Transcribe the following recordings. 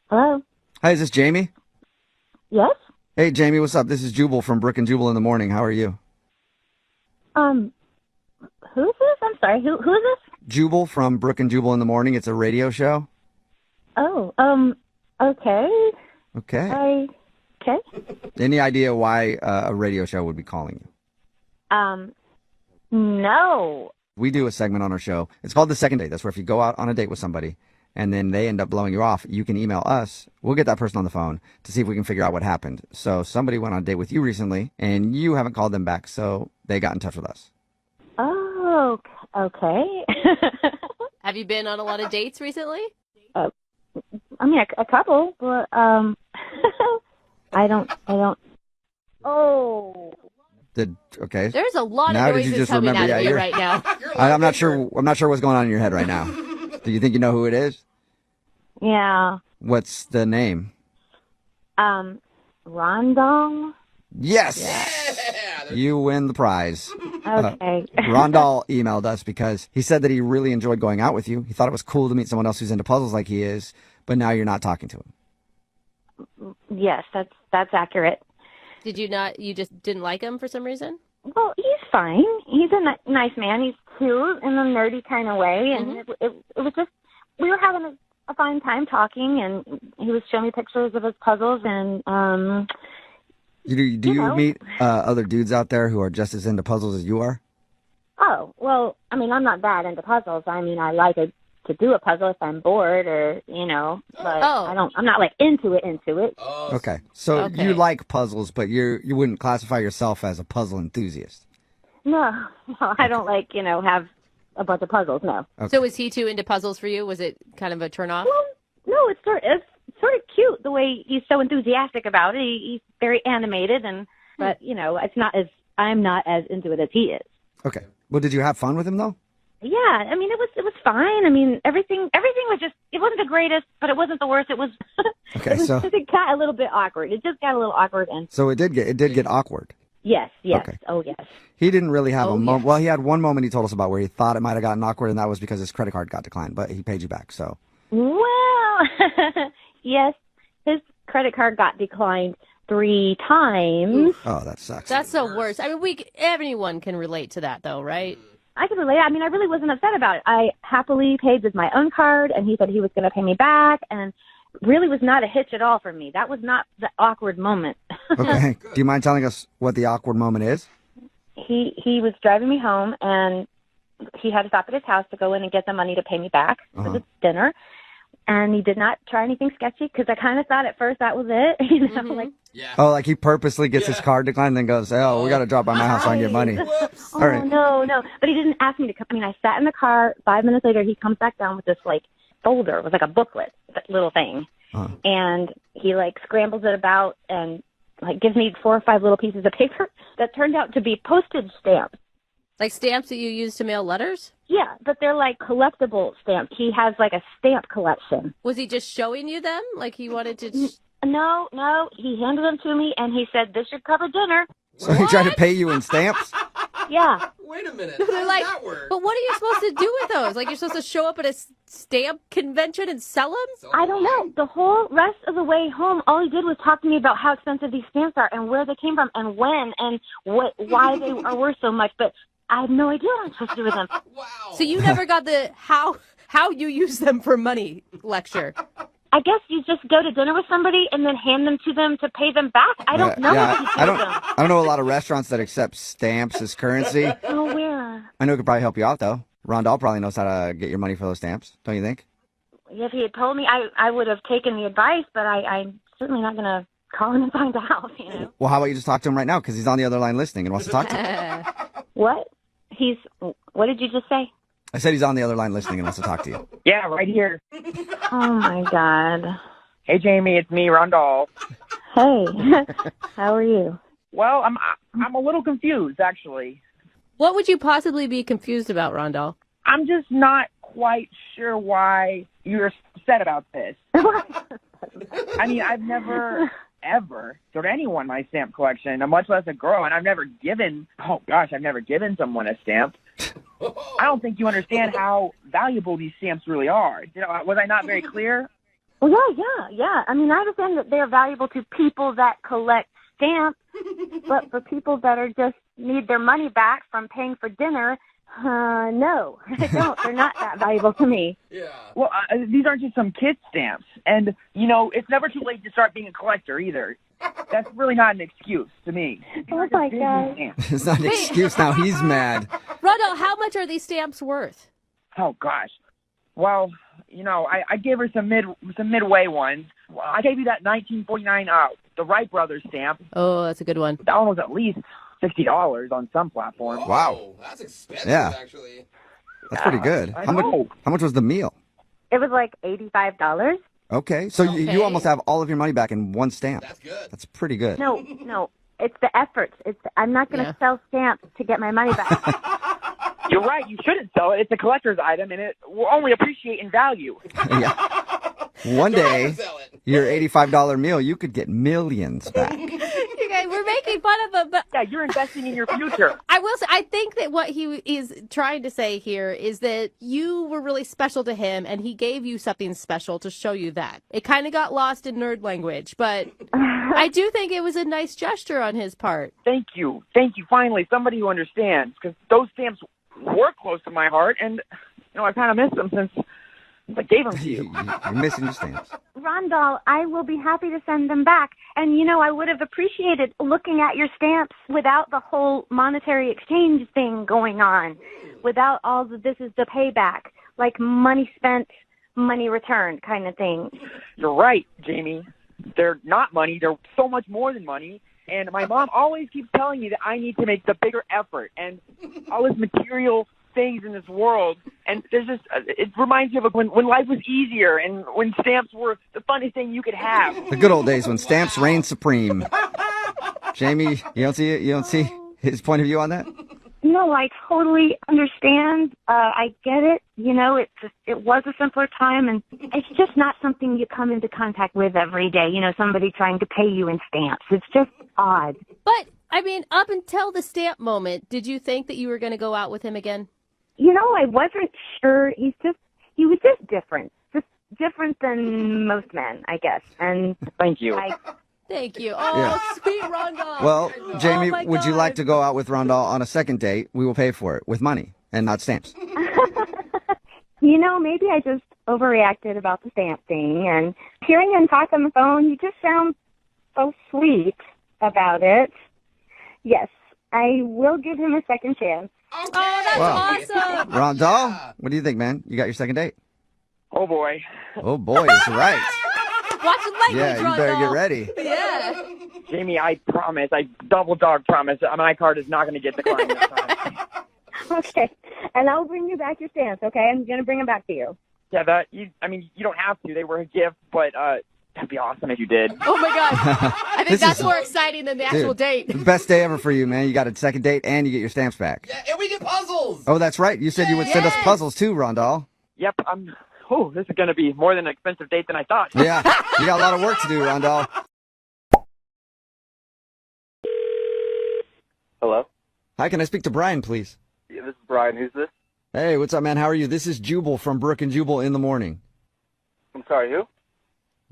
Hello? Hi, is this Jamie? Yes? Hey, Jamie, what's up? This is Jubal from Brooke Jubal in the morning. How are you? Um, who's this? I'm sorry. Who is this? Jubal from Brooke Jubal in the morning. It's a radio show. Oh, okay. Okay. Okay. Any idea why a radio show would be calling you? No. We do a segment on our show. It's called The Second Date. That's where if you go out on a date with somebody and then they end up blowing you off, you can email us. We'll get that person on the phone to see if we can figure out what happened. So somebody went on a date with you recently and you haven't called them back, so they got in touch with us. Oh, okay. Have you been on a lot of dates recently? I mean, a couple, but, I don't, oh. Okay. There's a lot Now of did you noises just coming remember? out Yeah, of you right now. I'm not sure what's going on in your head right now. Do you think you know who it is? Yeah. What's the name? Rondong? Yes. You win the prize. Okay. Rondal emailed us because he said that he really enjoyed going out with you. He thought it was cool to meet someone else who's into puzzles like he is, but now you're not talking to him. Yes, that's accurate. Did you not? You just didn't like him for some reason? Well, he's fine. He's a nice man. He's cute in a nerdy kind of way, and it was just we were having a fine time talking, and he was showing me pictures of his puzzles, and Do you meet other dudes out there who are just as into puzzles as you are? Oh, well, I mean, I'm not that into puzzles. I mean, I like to do a puzzle if I'm bored or, but I'm not like into it. Okay. So you like puzzles, but you wouldn't classify yourself as a puzzle enthusiast. No, I don't like, have a bunch of puzzles, no. Okay. So was he too into puzzles for you? Was it kind of a turnoff? Well, no, it's sort of cute the way he's so enthusiastic about it. He's very animated, but I'm not as into it as he is. Okay. Well, did you have fun with him though? Yeah, I mean it was fine. I mean everything was just, it wasn't the greatest, but it wasn't the worst. It was Okay, so it got a little bit awkward. It just got a little awkward, and so it did get awkward. Yes. Okay. Oh yes. He didn't really have a moment. Yes. Well, he had one moment he told us about where he thought it might have gotten awkward, and that was because his credit card got declined, but he paid you back. So Well, yes, his credit card got declined 3 times. oh, that sucks. That's the worst. I mean, everyone can relate to that, though, right? I could relate. I mean, I really wasn't upset about it. I happily paid with my own card, and he said he was going to pay me back, and really was not a hitch at all for me. That was not the awkward moment. Okay. Do you mind telling us what the awkward moment is? He was driving me home, and he had to stop at his house to go in and get the money to pay me back for the dinner. And he did not try anything sketchy, because I kind of thought at first that was it. Like, Oh, like he purposely gets his card declined and then goes, oh, we got to drop by my house so I can get money. Oh, All right. no. But he didn't ask me to come. I mean, I sat in the car. 5 minutes later, he comes back down with this, like, folder. It was like a booklet, that little thing. Uh-huh. And he, like, scrambles it about and, like, gives me 4 or 5 little pieces of paper that turned out to be postage stamps. Like stamps that you use to mail letters? Yeah, but they're, like, collectible stamps. He has, like, a stamp collection. Was he just showing you them? Like he wanted to... No. He handed them to me, and he said, this should cover dinner. So he tried to pay you in stamps? Yeah. Wait a minute. They're How does like, that work? but what are you supposed to do with those? Like you're supposed to show up at a stamp convention and sell them? I don't know. The whole rest of the way home, all he did was talk to me about how expensive these stamps are and where they came from and when and why they are worth so much. But I have no idea what I'm supposed to do with them. Wow. So you never got the how you use them for money lecture. I guess you just go to dinner with somebody and then hand them to them to pay them back. I don't know what to do I with them. don't know a lot of restaurants that accept stamps as currency. Oh, where? I know it could probably help you out, though. Rondell probably knows how to get your money for those stamps, don't you think? If he had told me, I would have taken the advice, but I'm certainly not going to call him and find out, Well, how about you just talk to him right now, because he's on the other line listening and wants to talk to you. What? What did you just say? I said he's on the other line listening and wants to talk to you. Yeah, right here. Oh, my God. Hey, Jamie, it's me, Rondal. Hey, how are you? Well, I'm a little confused, actually. What would you possibly be confused about, Rondell? I'm just not quite sure why you're upset about this. I mean, I've never, ever showed anyone my stamp collection, and much less a girl, and I've never given someone a stamp. I don't think you understand how valuable these stamps really are. Was I not very clear? Well, yeah. I mean, I understand that they're valuable to people that collect stamps, but for people that are just need their money back from paying for dinner, no, I don't. They're not that valuable to me. Yeah. Well, these aren't just some kid stamps. And, you know, it's never too late to start being a collector either. That's really not an excuse to me. Oh, my God. It's not an excuse now. He's mad. Rondo, how much are these stamps worth? Oh, gosh. Well, you know, I gave her some midway ones. Well, I gave you that 1949 the Wright Brothers stamp. Oh, that's a good one. That one was at least $60 on some platform. Whoa, Wow. That's expensive, Yeah. actually. That's pretty good. I How know. much was the meal? It was like $85. Okay, so Okay. you almost have all of your money back in one stamp. That's good. That's pretty good. No, it's the effort. I'm not going to sell stamps to get my money back. You're right. You shouldn't sell it. It's a collector's item, and it will only appreciate in value. Yeah. One day, Sell it. your $85 meal, you could get millions back. You guys, we're making fun of him, but Yeah, you're investing in your future. I will say, I think that what he is trying to say here is that you were really special to him, and he gave you something special to show you that. It kind of got lost in nerd language, but I do think it was a nice gesture on his part. Thank you. Finally, somebody who understands, because those stamps were close to my heart, and you know I kind of missed them since I gave them to you. You're missing your stamps. Rondell, I will be happy to send them back. And, you know, I would have appreciated looking at your stamps without the whole monetary exchange thing going on, without all the this is the payback, like money spent, money returned kind of thing. You're right, Jamie. They're not money. They're so much more than money. And my mom always keeps telling me that I need to make the bigger effort and all this material things in this world. And there's just, it reminds me of when life was easier and when stamps were the funnest thing you could have. The good old days when stamps reigned supreme. Jamie, you don't see it? You don't see his point of view on that? No, I totally understand. I get it. You know, it was a simpler time, and it's just not something you come into contact with every day. You know, somebody trying to pay you in stamps. It's just odd. But, I mean, up until the stamp moment, did you think that you were going to go out with him again? You know, I wasn't sure. He was just different. Just different than most men, I guess. And Thank you. Thank you. Oh, Yeah. sweet Rondell. Well, Jamie, my would you God. like to go out with Rondell on a second date? We will pay for it with money and not stamps. You know, maybe I just overreacted about the stamp thing. And hearing him talk on the phone, he just sounds so sweet about it. Yes, I will give him a second chance. Oh, that's Wow. awesome. Rondell, what do you think, man? You got your second date? Oh, boy. Oh, boy, it's right. Watch the language, Yeah, you Rondell. better get ready. Yeah. Jamie, I promise, I double dog promise, my card is not going to get declined this time. Okay, and I'll bring you back your stamps, okay? I'm going to bring them back to you. Yeah, you don't have to. They were a gift, but that'd be awesome if you did. Oh, my God. I think This that's is- more exciting than the actual Dude, date. the best day ever for you, man. You got a second date and you get your stamps back. Yeah, and we get puzzles. Oh, that's right. You said you would send us Yes. puzzles too, Rondell. Yep, this is going to be more than an expensive date than I thought. Yeah, you got a lot of work to do, Rondell. Hello? Hi, can I speak to Brian, please? Yeah, this is Brian. Who's this? Hey, what's up, man? How are you? This is Jubal from Brooke and Jubal in the morning. I'm sorry, who?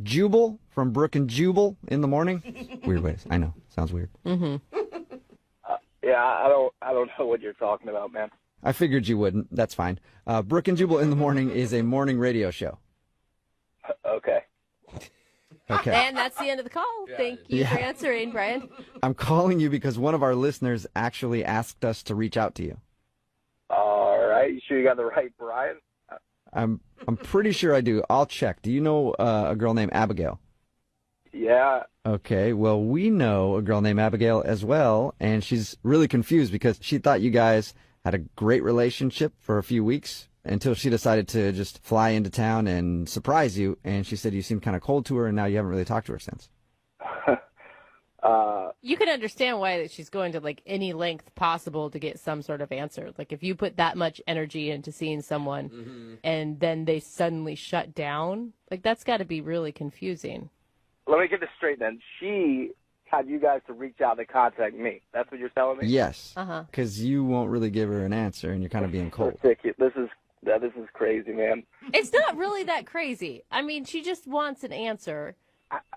Jubal from Brooke and Jubal in the morning. Weird ways. I know. Sounds weird. Mm-hmm. Yeah, I don't know what you're talking about, man. I figured you wouldn't. That's fine. Brooke and Jubal in the morning is a morning radio show. Okay. Okay. And that's the end of the call. Thank you for answering, Brian. I'm calling you because one of our listeners actually asked us to reach out to you. All right. You sure you got the right Brian? I'm pretty sure I do. I'll check. Do you know a girl named Abigail? Yeah. Okay, well, we know a girl named Abigail as well, and she's really confused because she thought you guys had a great relationship for a few weeks until she decided to just fly into town and surprise you, and she said you seemed kind of cold to her, and now you haven't really talked to her since. You can understand why that she's going to like any length possible to get some sort of answer. Like if you put that much energy into seeing someone and then they suddenly shut down, like that's got to be really confusing. Let me get this straight then. She had you guys to reach out to contact me. That's what you're telling me? Yes, Uh-huh. because you won't really give her an answer, and you're kind of being cold. Ridiculous. This is crazy, man. It's not really that crazy. I mean, she just wants an answer.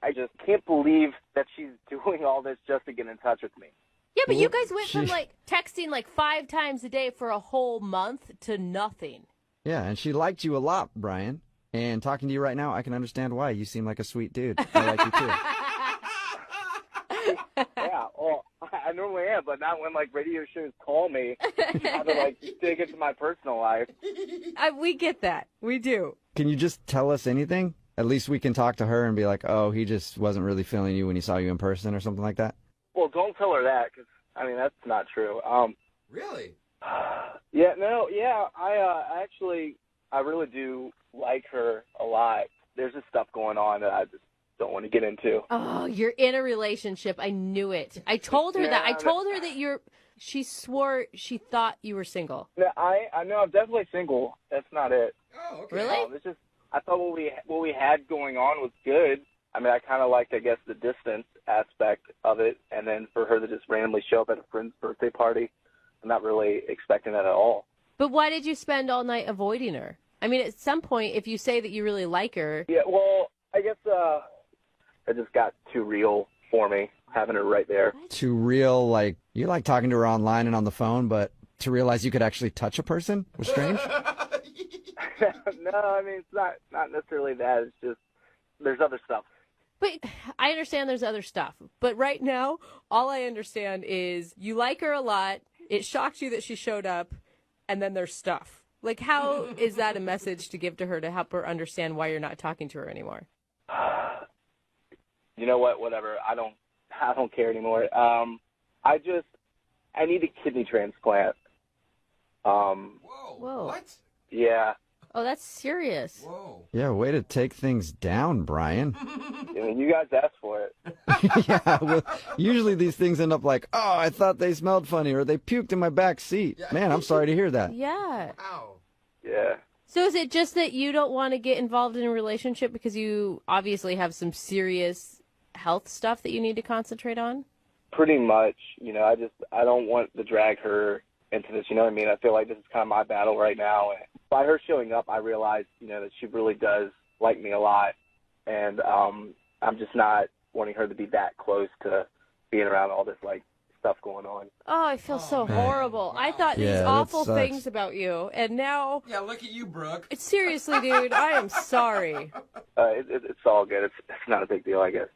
I just can't believe that she's doing all this just to get in touch with me. Yeah, but you guys went from like texting like 5 times a day for a whole month to nothing. Yeah, and she liked you a lot, Brian. And talking to you right now, I can understand why. You seem like a sweet dude. I like you too. Yeah, well, I normally am, but not when like radio shows call me. I have to like dig into my personal life. We get that. We do. Can you just tell us anything? At least we can talk to her and be like, oh, he just wasn't really feeling you when he saw you in person or something like that? Well, don't tell her that, because, I mean, that's not true. Really? Yeah, no, yeah, I really do like her a lot. There's just stuff going on that I just don't want to get into. Oh, you're in a relationship. I knew it. I told her that. I told her that she swore she thought you were single. No, I know I'm definitely single. That's not it. Oh, okay. Really? It's just, I thought what we had going on was good. I mean, I kind of liked, I guess, the distance aspect of it, and then for her to just randomly show up at a friend's birthday party, I'm not really expecting that at all. But why did you spend all night avoiding her? I mean, at some point, if you say that you really like her... Yeah, well, I guess it just got too real for me, having her right there. Too real, like, you like talking to her online and on the phone, but to realize you could actually touch a person was strange? No, I mean, it's not necessarily that. It's just, there's other stuff. But I understand there's other stuff. But right now, all I understand is you like her a lot, it shocked you that she showed up, and then there's stuff. Like, how is that a message to give to her to help her understand why you're not talking to her anymore? You know what? Whatever. I don't care anymore. I need a kidney transplant. Whoa. What? Yeah. Oh, that's serious. Whoa. Yeah, way to take things down, Brian. I mean, you guys asked for it. Yeah, well, usually these things end up like, oh, I thought they smelled funny, or they puked in my back seat. Man, I'm sorry to hear that. Yeah. Ow. Yeah. So is it just that you don't want to get involved in a relationship because you obviously have some serious health stuff that you need to concentrate on? Pretty much. You know, I don't want to drag her into this, you know what I mean? I feel like this is kind of my battle right now. And by her showing up, I realized, you know, that she really does like me a lot. And I'm just not wanting her to be that close to being around all this, like, stuff going on. Oh, I feel so horrible. I thought these awful things about you, and now... Yeah, look at you, Brooke. Seriously, dude, I am sorry. It's all good. It's not a big deal, I guess.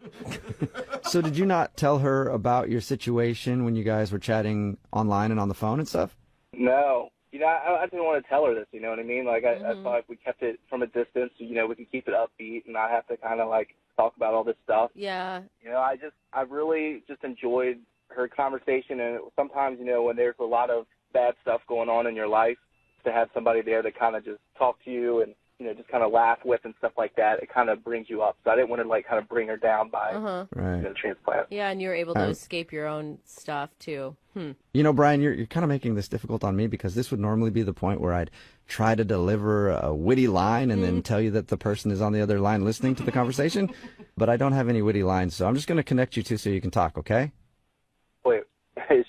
So did you not tell her about your situation when you guys were chatting online and on the phone and stuff? No. You know, I didn't want to tell her this, you know what I mean? Like, I thought if we kept it from a distance, you know, we can keep it upbeat and not have to kind of, like, talk about all this stuff. Yeah. You know, I really just enjoyed her conversation, and sometimes, you know, when there's a lot of bad stuff going on in your life, to have somebody there to kind of just talk to you and, you know, just kind of laugh with and stuff like that, it kind of brings you up. So I didn't want to, like, kind of bring her down by, you know, transplant. Yeah, and you're able to escape your own stuff, too. You know, Brian, you're kind of making this difficult on me because this would normally be the point where I'd try to deliver a witty line and then tell you that the person is on the other line listening to the conversation, but I don't have any witty lines, so I'm just going to connect you two so you can talk, okay? Wait, is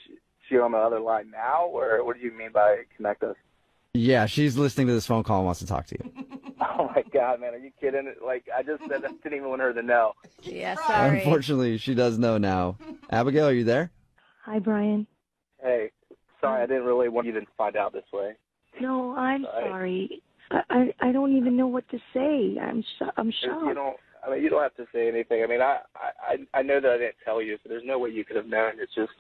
she on the other line now, or what do you mean by connect us? Yeah, she's listening to this phone call and wants to talk to you. Oh, my God, man, are you kidding? Like, I just said I didn't even want her to know. Yeah, sorry. Unfortunately, she does know now. Abigail, are you there? Hi, Brian. Hey, sorry, I didn't really want you to find out this way. No, I'm sorry. I don't even know what to say. I'm shocked. You don't have to say anything. I mean, I know that I didn't tell you, so there's no way you could have known. It's just,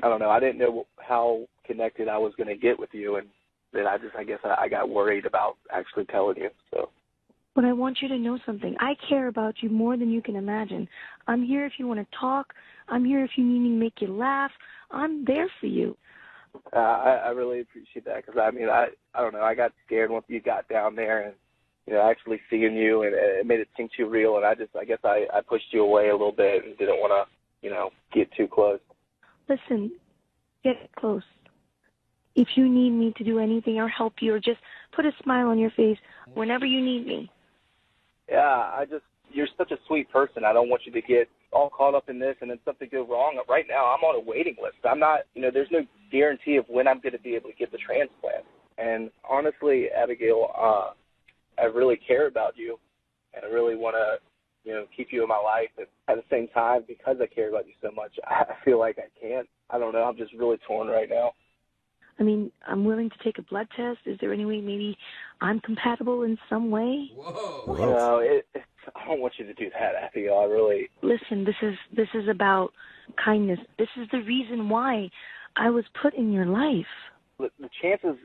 I don't know. I didn't know how connected I was going to get with you, and then I guess I got worried about actually telling you. So. But I want you to know something. I care about you more than you can imagine. I'm here if you want to talk. I'm here if you need me to make you laugh. I'm there for you. I really appreciate that because, I mean, I don't know. I got scared once you got down there and, you know, actually seeing you, and it made it seem too real. And I guess I pushed you away a little bit and didn't want to, you know, get too close. Listen, get close. If you need me to do anything or help you or just put a smile on your face whenever you need me. Yeah, you're such a sweet person. I don't want you to get all caught up in this and then something go wrong. Right now, I'm on a waiting list. I'm not, you know, there's no guarantee of when I'm going to be able to get the transplant. And honestly, Abigail, I really care about you, and I really want to, keep you in my life. And at the same time, because I care about you so much, I feel like I can't. I don't know. I'm just really torn right now. I mean, I'm willing to take a blood test. Is there any way maybe I'm compatible in some way? Whoa. No, I don't want you to do that, Abigail. I really... Listen, this is about kindness. This is the reason why I was put in your life. The chances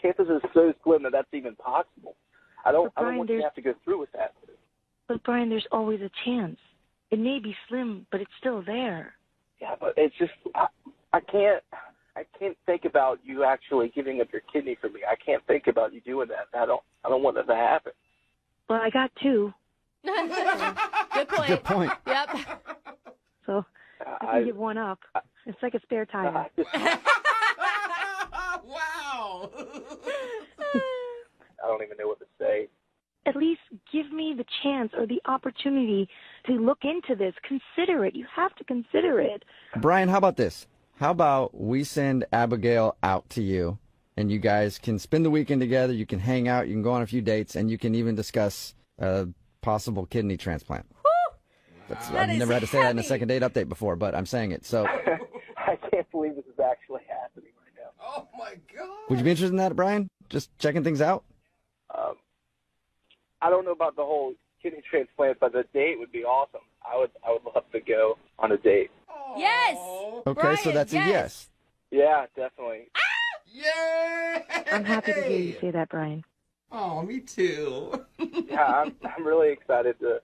are so slim that that's even possible. I don't want you to have to go through with that. But Brian, there's always a chance. It may be slim, but it's still there. Yeah, but it's just I can't think about you actually giving up your kidney for me. I can't think about you doing that. I don't want that to happen. Well, I got two. Good point. Good point. Yep. So I can give one up. It's like a spare tire. Wow. I don't even know what to say. At least give me the chance or the opportunity to look into this. Consider it. You have to consider it. Brian, how about this? How about we send Abigail out to you, and you guys can spend the weekend together, you can hang out, you can go on a few dates, and you can even discuss a possible kidney transplant. I've never had to say that in a second date update before, but I'm saying it. So I can't believe this is actually happening right now. Oh, my God. would you be interested in that, Brian? Just checking things out? I don't know about the whole kidney transplant, but the date would be awesome. I would love to go on a date. Yes. Okay, Brian, so that's a yes. Yeah, definitely. Yeah. I'm happy to hear you say that, Brian. Oh, me too. Yeah, I'm really excited that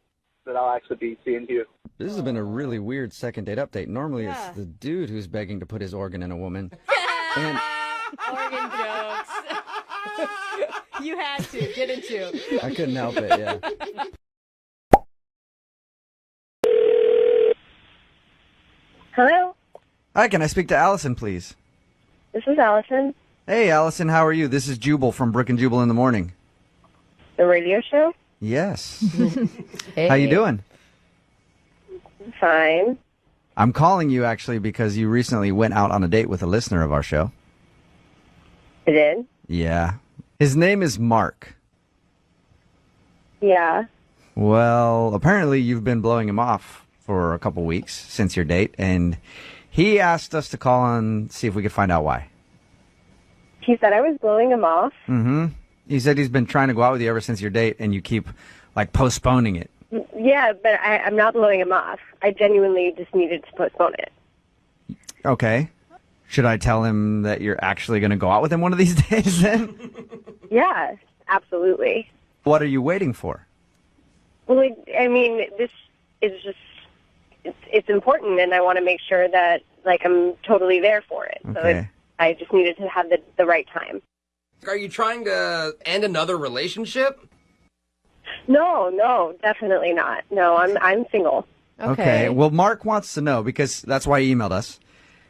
I'll actually be seeing you. This has been a really weird second date update. Normally Yeah. it's the dude who's begging to put his organ in a woman. And Organ jokes. You had to, didn't you? I couldn't help it, yeah. Hello, Hi, can I speak to Allison, please? this is Allison, Hey, Allison, how are you? This is Jubal from Brooke Jubal in the Morning. the radio show. Yes. Hey. How you doing? Fine. I'm calling you actually because you recently went out on a date with a listener of our show. I did. Yeah. His name is Mark. Yeah. Well, apparently you've been blowing him off for a couple weeks since your date, and he asked us to call and see if we could find out why. He said I was blowing him off. Mm-hmm. He said he's been trying to go out with you ever since your date, and you keep, postponing it. Yeah, but I'm not blowing him off. I genuinely just needed to postpone it. Okay. Should I tell him that you're actually going to go out with him one of these days then? Yeah, absolutely. What are you waiting for? Well, I mean, this is just, it's important, and I want to make sure that, I'm totally there for it. So Okay. I just needed to have the right time. Are you trying to end another relationship? No, definitely not. No, I'm single. Okay. Well, Mark wants to know because that's why he emailed us.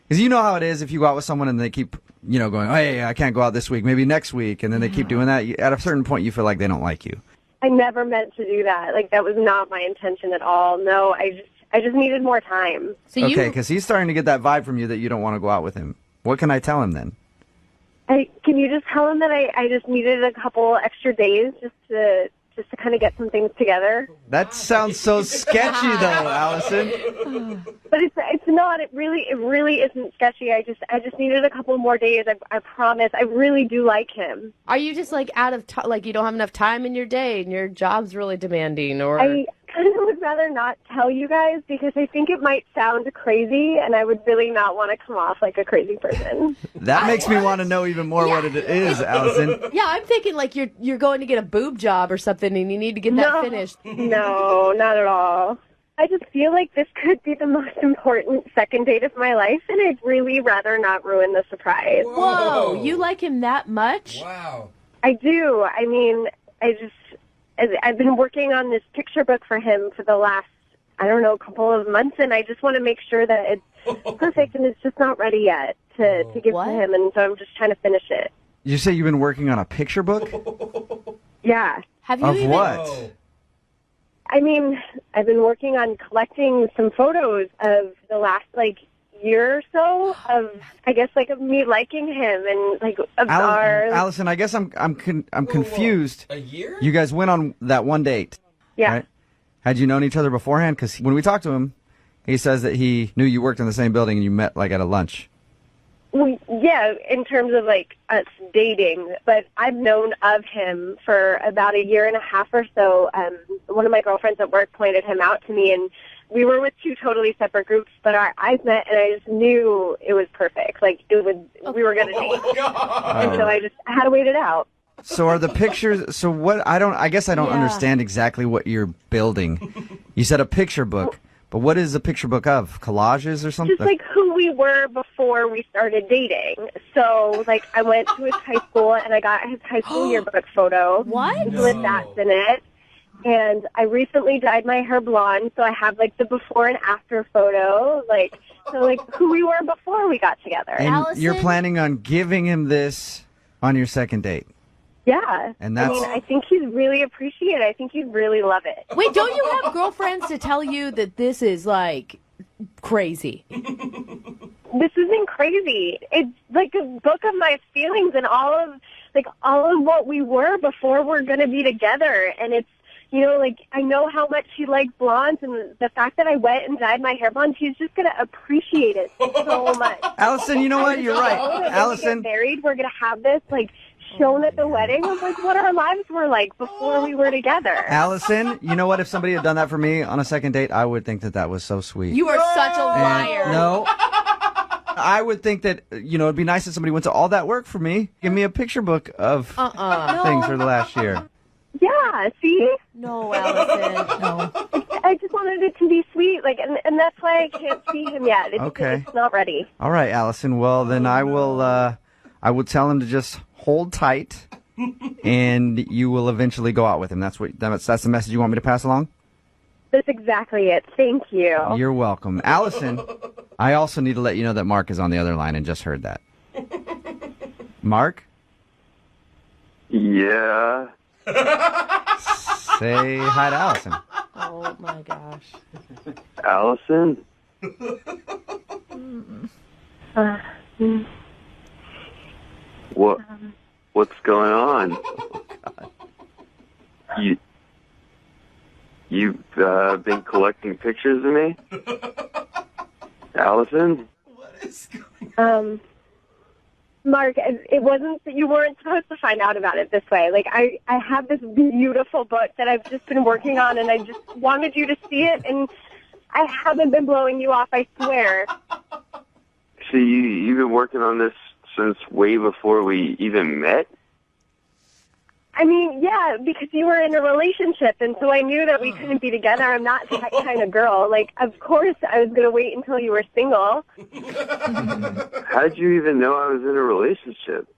Because you know how it is if you go out with someone and they keep, going, hey, I can't go out this week, maybe next week, and then they keep doing that. At a certain point, you feel like they don't like you. I never meant to do that. That was not my intention at all. No, I just needed more time. So Okay, because he's starting to get that vibe from you that you don't want to go out with him. What can I tell him then? Can you just tell him that I just needed a couple extra days just to kind of get some things together? That sounds so sketchy, though, Allison. But it's not. It really isn't sketchy. I just needed a couple more days. I promise. I really do like him. Are you just out of time? You don't have enough time in your day, and your job's really demanding, or? I kind of would rather not tell you guys because I think it might sound crazy, and I would really not want to come off like a crazy person. That makes me want to know even more what it is, Allison. Yeah, I'm thinking you're going to get a boob job or something, and you need to get that finished. No, not at all. I just feel like this could be the most important second date of my life, and I'd really rather not ruin the surprise. Whoa, you like him that much? Wow. I do. I mean, I've been working on this picture book for him for the last, couple of months, and I just want to make sure that it's perfect, and it's just not ready yet to give to him, and so I'm just trying to finish it. You say you've been working on a picture book? Yeah. Have you Of even? what? I mean, I've been working on collecting some photos of the last, year or so of, I guess, like, of me liking him and, like, of our... Allison, I guess I'm confused. A year? You guys went on that one date. Yeah. Right? Had you known each other beforehand? Because when we talked to him, he says that he knew you worked in the same building and you met, like, at a lunch. Well, yeah, in terms of, like, us dating, but I've known of him for about a year and a half or so. One of my girlfriends at work pointed him out to me, and we were with two totally separate groups, but our eyes met, and I just knew it was perfect. Like, we were going to date. And so I had to wait it out. So are the pictures, so what, I guess I don't understand exactly what you're building. You said a picture book. But what is a picture book of? Collages or something? Just like who we were before we started dating. So, like, I went to his high school and I got his high school yearbook photo. What? With that's in it. And I recently dyed my hair blonde, so I have, like, the before and after photo. Like, so, like, who we were before we got together. And Allison? you're planning on giving him this on your second date? Yeah. And that's... I mean, I think he'd really appreciate it. I think he'd really love it. Wait, don't you have girlfriends to tell you that this is, like, crazy? This isn't crazy. It's like a book of my feelings and all of what we were before we're going to be together. And it's, you know, like, I know how much he likes blondes, and the fact that I went and dyed my hair blonde, he's just going to appreciate it so much. Allison, you know what? You're right. Allison. When we get married, we're going to have this, like, shown at the wedding of, like, what our lives were like before we were together. Allison, you know what? If somebody had done that for me on a second date, I would think that that was so sweet. You are such a liar. No. I would think that, you know, it'd be nice if somebody went to all that work for me. Give me a picture book of things for the last year. Yeah, see? No, Allison. No. I just wanted it to be sweet, like, and that's why I can't see him yet. It's not ready. All right, Allison. Well, then I will tell him to just hold tight, and you will eventually go out with him. That's the message you want me to pass along? That's exactly it. Thank you. You're welcome. Allison, I also need to let you know that Mark is on the other line and just heard that. Mark? Yeah. Say hi to Allison. Oh, my gosh. Allison? What's going on? You've been collecting pictures of me? Allison? What is going on? Mark, it wasn't that you weren't supposed to find out about it this way. Like, I have this beautiful book that I've just been working on, and I just wanted you to see it, and I haven't been blowing you off, I swear. So you've been working on this since way before we even met? I mean, yeah, because you were in a relationship, and so I knew that we couldn't be together. I'm not that kind of girl. Like, of course I was going to wait until you were single. How did you even know I was in a relationship?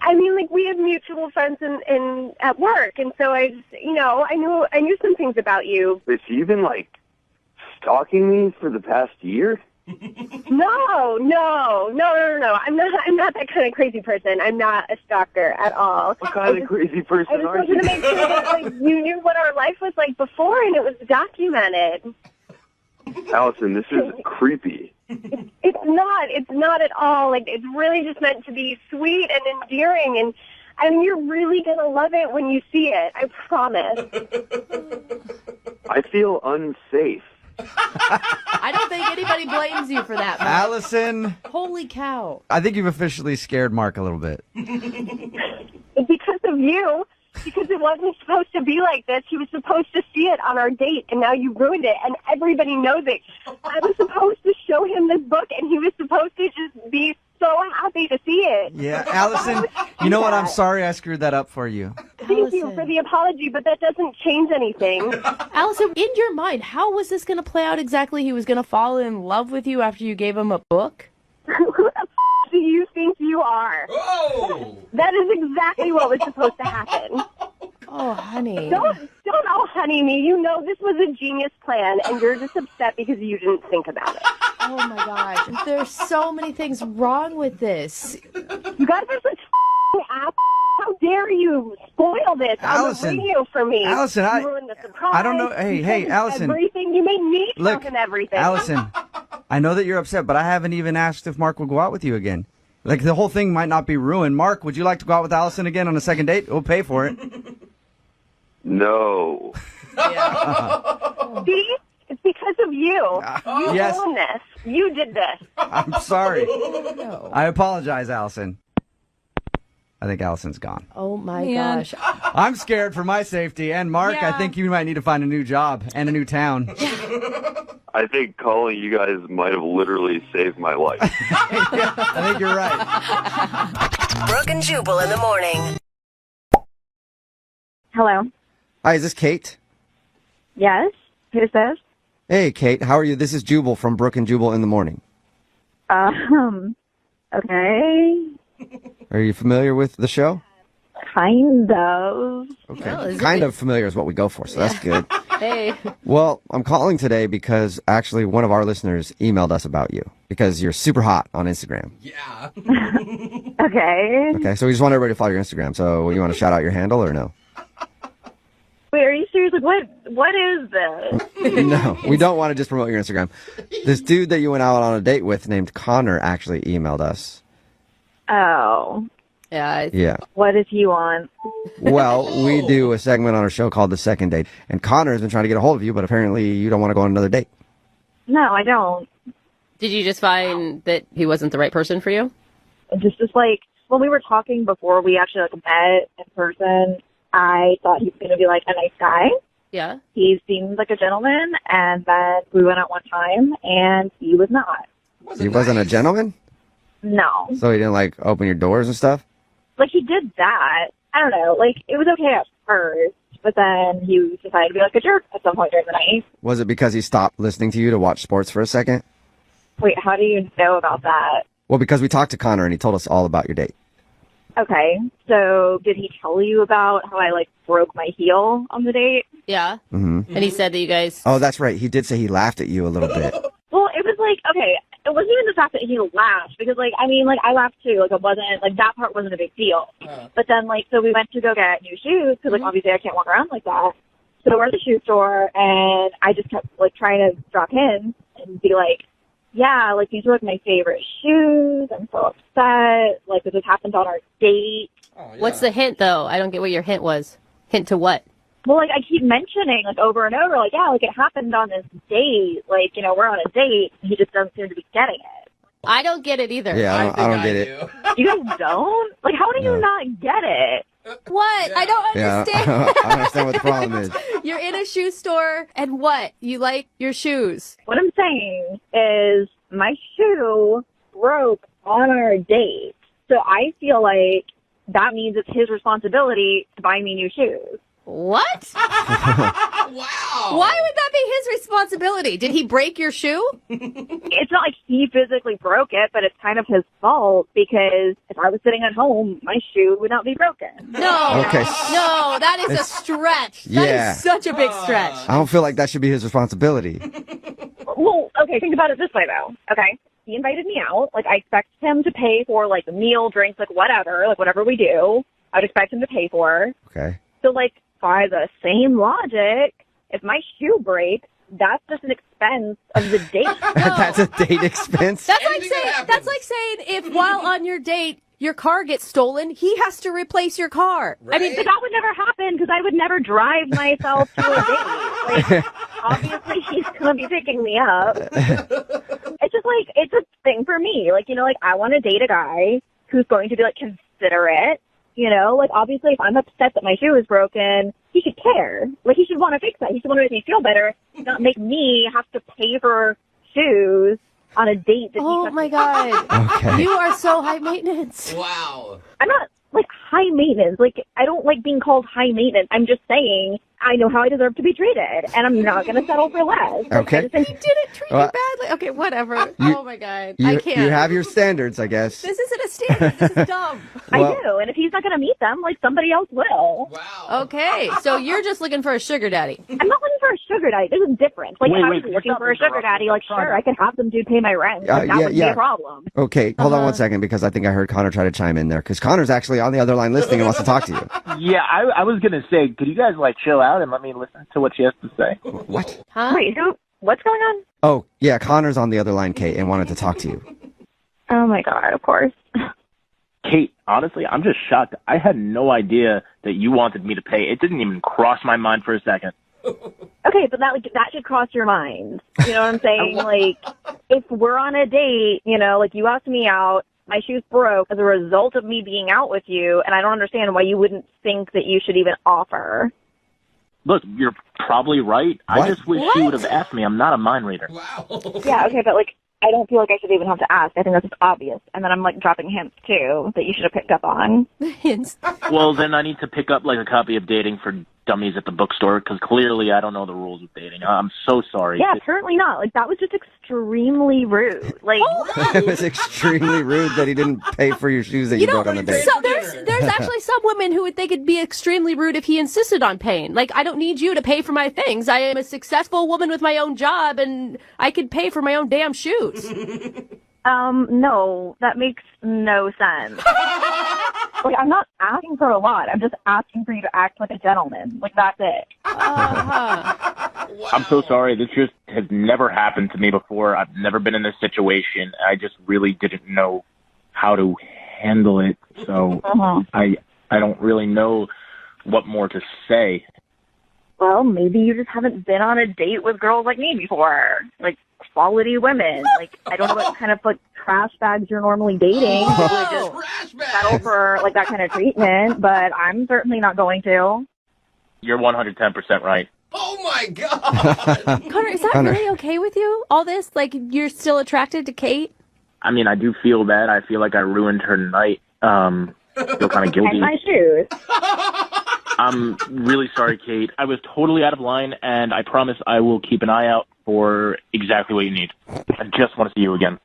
I mean, like, we have mutual friends in at work, and so I just, you know, I knew some things about you. Wait, so you've been, like, stalking me for the past year? No. I'm not that kind of crazy person. I'm not a stalker at all. What kind of crazy person are you? I just wanted to make sure that, like, you knew what our life was like before, and it was documented. Allison, this is creepy. It's not at all. Like, it's really just meant to be sweet and endearing, and I mean, you're really gonna love it when you see it. I promise. I feel unsafe. I don't think anybody blames you for that, Mark. Allison. Holy cow. I think you've officially scared Mark a little bit. Because of you. Because it wasn't supposed to be like this. He was supposed to see it on our date, and now you ruined it, and everybody knows it. I was supposed to show him this book, and he was supposed to just be so happy to see it. Yeah, Allison, you know what? I'm sorry I screwed that up for you. Thank you for the apology, but that doesn't change anything. Allison, in your mind, how was this going to play out exactly? He was going to fall in love with you after you gave him a book? Who the do you think you are? Whoa! That is exactly what was supposed to happen. Oh, honey. Don't oh honey me. You know this was a genius plan, and you're just upset because you didn't think about it. Oh, my gosh. There's so many things wrong with this. You guys are such ass. How dare you spoil this Allison, on the radio for me? Allison, you ruined the surprise. I don't know. Hey, Allison. Everything. You made me Look, fucking everything. Allison, I know that you're upset, but I haven't even asked if Mark will go out with you again. Like, the whole thing might not be ruined. Mark, would you like to go out with Allison again on a second date? We'll pay for it. No. See? It's because of you. You yes. own this. You did this. I'm sorry. I apologize, Allison. I think Allison's gone. Oh, my Man. gosh. I'm scared for my safety. And, Mark, I think you might need to find a new job and a new town. I think calling you guys might have literally saved my life. I think you're right. Brooke and Jubal in the morning. Hello. Hi, is this Kate? Yes. Who's this? Hey, Kate. How are you? This is Jubal from Brooke and Jubal in the morning. Okay. Are you familiar with the show? Kind of. Okay. Well, kind of familiar is what we go for, so that's good. Hey. Well, I'm calling today because actually one of our listeners emailed us about you because you're super hot on Instagram. Yeah. Okay. Okay, so we just want everybody to follow your Instagram. So you want to shout out your handle or no? Wait, are you serious? Like, what is this? No, we don't want to just promote your Instagram. This dude that you went out on a date with named Connor actually emailed us. Oh. Yeah. Yeah. What does he want? Well, we do a segment on our show called The Second Date, and Connor has been trying to get a hold of you, but apparently you don't want to go on another date. No, I don't. Did you just find that he wasn't the right person for you? Just like, when we were talking before we actually like met in person, I thought he was going to be like a nice guy. Yeah. He seemed like a gentleman, and then we went out one time, and he was not. He wasn't a gentleman? No. So he didn't, like, open your doors and stuff? Like, he did that. I don't know. Like, it was okay at first, but then he decided to be like a jerk at some point during the night. Was it because he stopped listening to you to watch sports for a second? Wait, how do you know about that? Well, because we talked to Connor, and he told us all about your date. Okay, so did he tell you about how I, like, broke my heel on the date? Yeah. Mm-hmm. And he said that you guys... Oh, that's right. He did say he laughed at you a little bit. Well, it was like, okay, it wasn't even the fact that he laughed, because, like, I mean, like, I laughed too. Like, it wasn't, like, that part wasn't a big deal. But then, like, so we went to go get new shoes, because, like, obviously I can't walk around like that. So we're at the shoe store, and I just kept, like, trying to drop hints and be like, yeah, like, these were, like, my favorite shoes. I'm so upset. Like, this happened on our date. Oh, yeah. What's the hint, though? I don't get what your hint was. Hint to what? Well, like, I keep mentioning, like, over and over, like, yeah, like, it happened on this date. Like, you know, we're on a date. He just doesn't seem to be getting it. I don't get it either. Yeah, I don't get it. You guys don't? Like, how do you not get it? What? I don't Yeah, understand. I don't understand what the problem is. You're in a shoe store, and what? You like your shoes. What I'm saying is my shoe broke on our date. So I feel like that means it's his responsibility to buy me new shoes. What? Wow. Why would that be his responsibility? Did he break your shoe? It's not like he physically broke it, but it's kind of his fault because if I was sitting at home, my shoe would not be broken. No. Okay. No, that is a stretch. That Yeah. is such a big stretch. I don't feel like that should be his responsibility. Well, okay, think about it this way, though. Okay, he invited me out. Like, I expect him to pay for, like, a meal, drinks, like, whatever we do. I would expect him to pay for. Okay. So, like, by the same logic, if my shoe breaks, that's just an expense of the date. That's a date expense? That's like saying if while on your date your car gets stolen, he has to replace your car. I mean, but that would never happen because I would never drive myself to a date. Like, obviously, he's going to be picking me up. It's just like, it's a thing for me. Like, you know, like, I want to date a guy who's going to be, like, considerate. You know, like, obviously, if I'm upset that my shoe is broken, he should care. Like, he should want to fix that. He should want to make me feel better, not make me have to pay for shoes on a date that Oh, my God. Okay. You are so high maintenance. Wow. I'm not, like, high maintenance. Like, I don't like being called high maintenance. I'm just saying I know how I deserve to be treated, and I'm not going to settle for less. Like, Okay. I just think, He didn't treat you badly. Okay, whatever. Oh, my God. I can't. You have your standards, I guess. This isn't a standard. This is dumb. I Well- do, and if he's not going to meet them, like, somebody else will. Wow. Okay, so you're just looking for a sugar daddy. I'm not looking for a sugar daddy. This is different. Like, Wait, if I wait, was looking stop for a sugar interrupting. daddy, like, sure, I could have them dude pay my rent. Like, that wouldn't be yeah. a problem. Okay, hold on one second because I think I heard Connor try to chime in there because Connor's actually on the other line listening and wants to talk to you. Yeah, I was gonna say, could you guys like chill out and let me listen to what she has to say? What? Huh? Wait, What's going on? Oh, yeah, Connor's on the other line, Kate, and wanted to talk to you. Oh, my God, of course. Kate, honestly, I'm just shocked. I had no idea that you wanted me to pay. It didn't even cross my mind for a second. Okay, but that should cross your mind. You know what I'm saying? Like, if we're on a date, you know, like you asked me out, my shoes broke as a result of me being out with you, and I don't understand why you wouldn't think that you should even offer. Look, you're probably right. What? I just wish you would have asked me. I'm not a mind reader. Wow. Yeah, okay, but, like, I don't feel like I should even have to ask. I think that's just obvious. And then I'm, like, dropping hints, too, that you should have picked up on. Hints. Well, then I need to pick up, like, a copy of Dating for Dummies at the bookstore, because clearly I don't know the rules of dating. I'm so sorry. Yeah, apparently not. Like, that was just extremely rude. Like, It was extremely rude that he didn't pay for your shoes that you bought on the date. So there's actually some women who would think it'd be extremely rude if he insisted on paying. Like, I don't need you to pay for my things. I am a successful woman with my own job, and I could pay for my own damn shoes. no, that makes no sense. Like, I'm not asking for a lot. I'm just asking for you to act like a gentleman. Like, that's it. Uh-huh. I'm so sorry. This just has never happened to me before. I've never been in this situation. I just really didn't know how to handle it. So I don't really know what more to say. Well, maybe you just haven't been on a date with girls like me before. Like, quality women. Like, I don't know what kind of, like, trash bags you're normally dating. Oh, You would just settle for, like, that kind of treatment, but I'm certainly not going to. You're 110% right. Oh, my God. Connor, is that really okay with you? All this? Like, you're still attracted to Kate? I mean, I do feel bad. I feel like I ruined her night. Feel kind of guilty. And my shoes. I'm really sorry, Kate. I was totally out of line, and I promise I will keep an eye out for exactly what you need. I just want to see you again.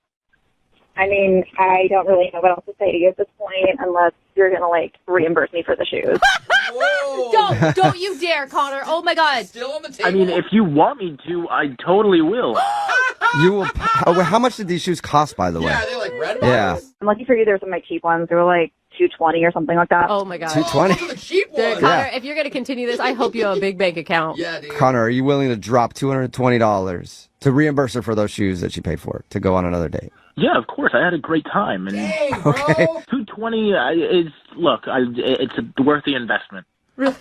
I mean, I don't really know what else to say to you at this point unless you're going to, like, reimburse me for the shoes. Whoa. Don't you dare, Connor. Oh, my God. Still on the table? I mean, if you want me to, I totally will. You will. How much did these shoes cost, by the way? Yeah, they like red Yeah. ones? I'm lucky for you, there's some, like, cheap ones. They were, like, $220 or something like that. Oh, my God. $220? The cheap Dude, ones. Connor, Yeah. if you're going to continue this, I hope you have a big bank account. Yeah, dude. Connor, are you willing to drop $220 to reimburse her for those shoes that she paid for to go on another date? Yeah, of course. I had a great time. And Dang, bro. Okay. $220 is, look, it's worth the investment.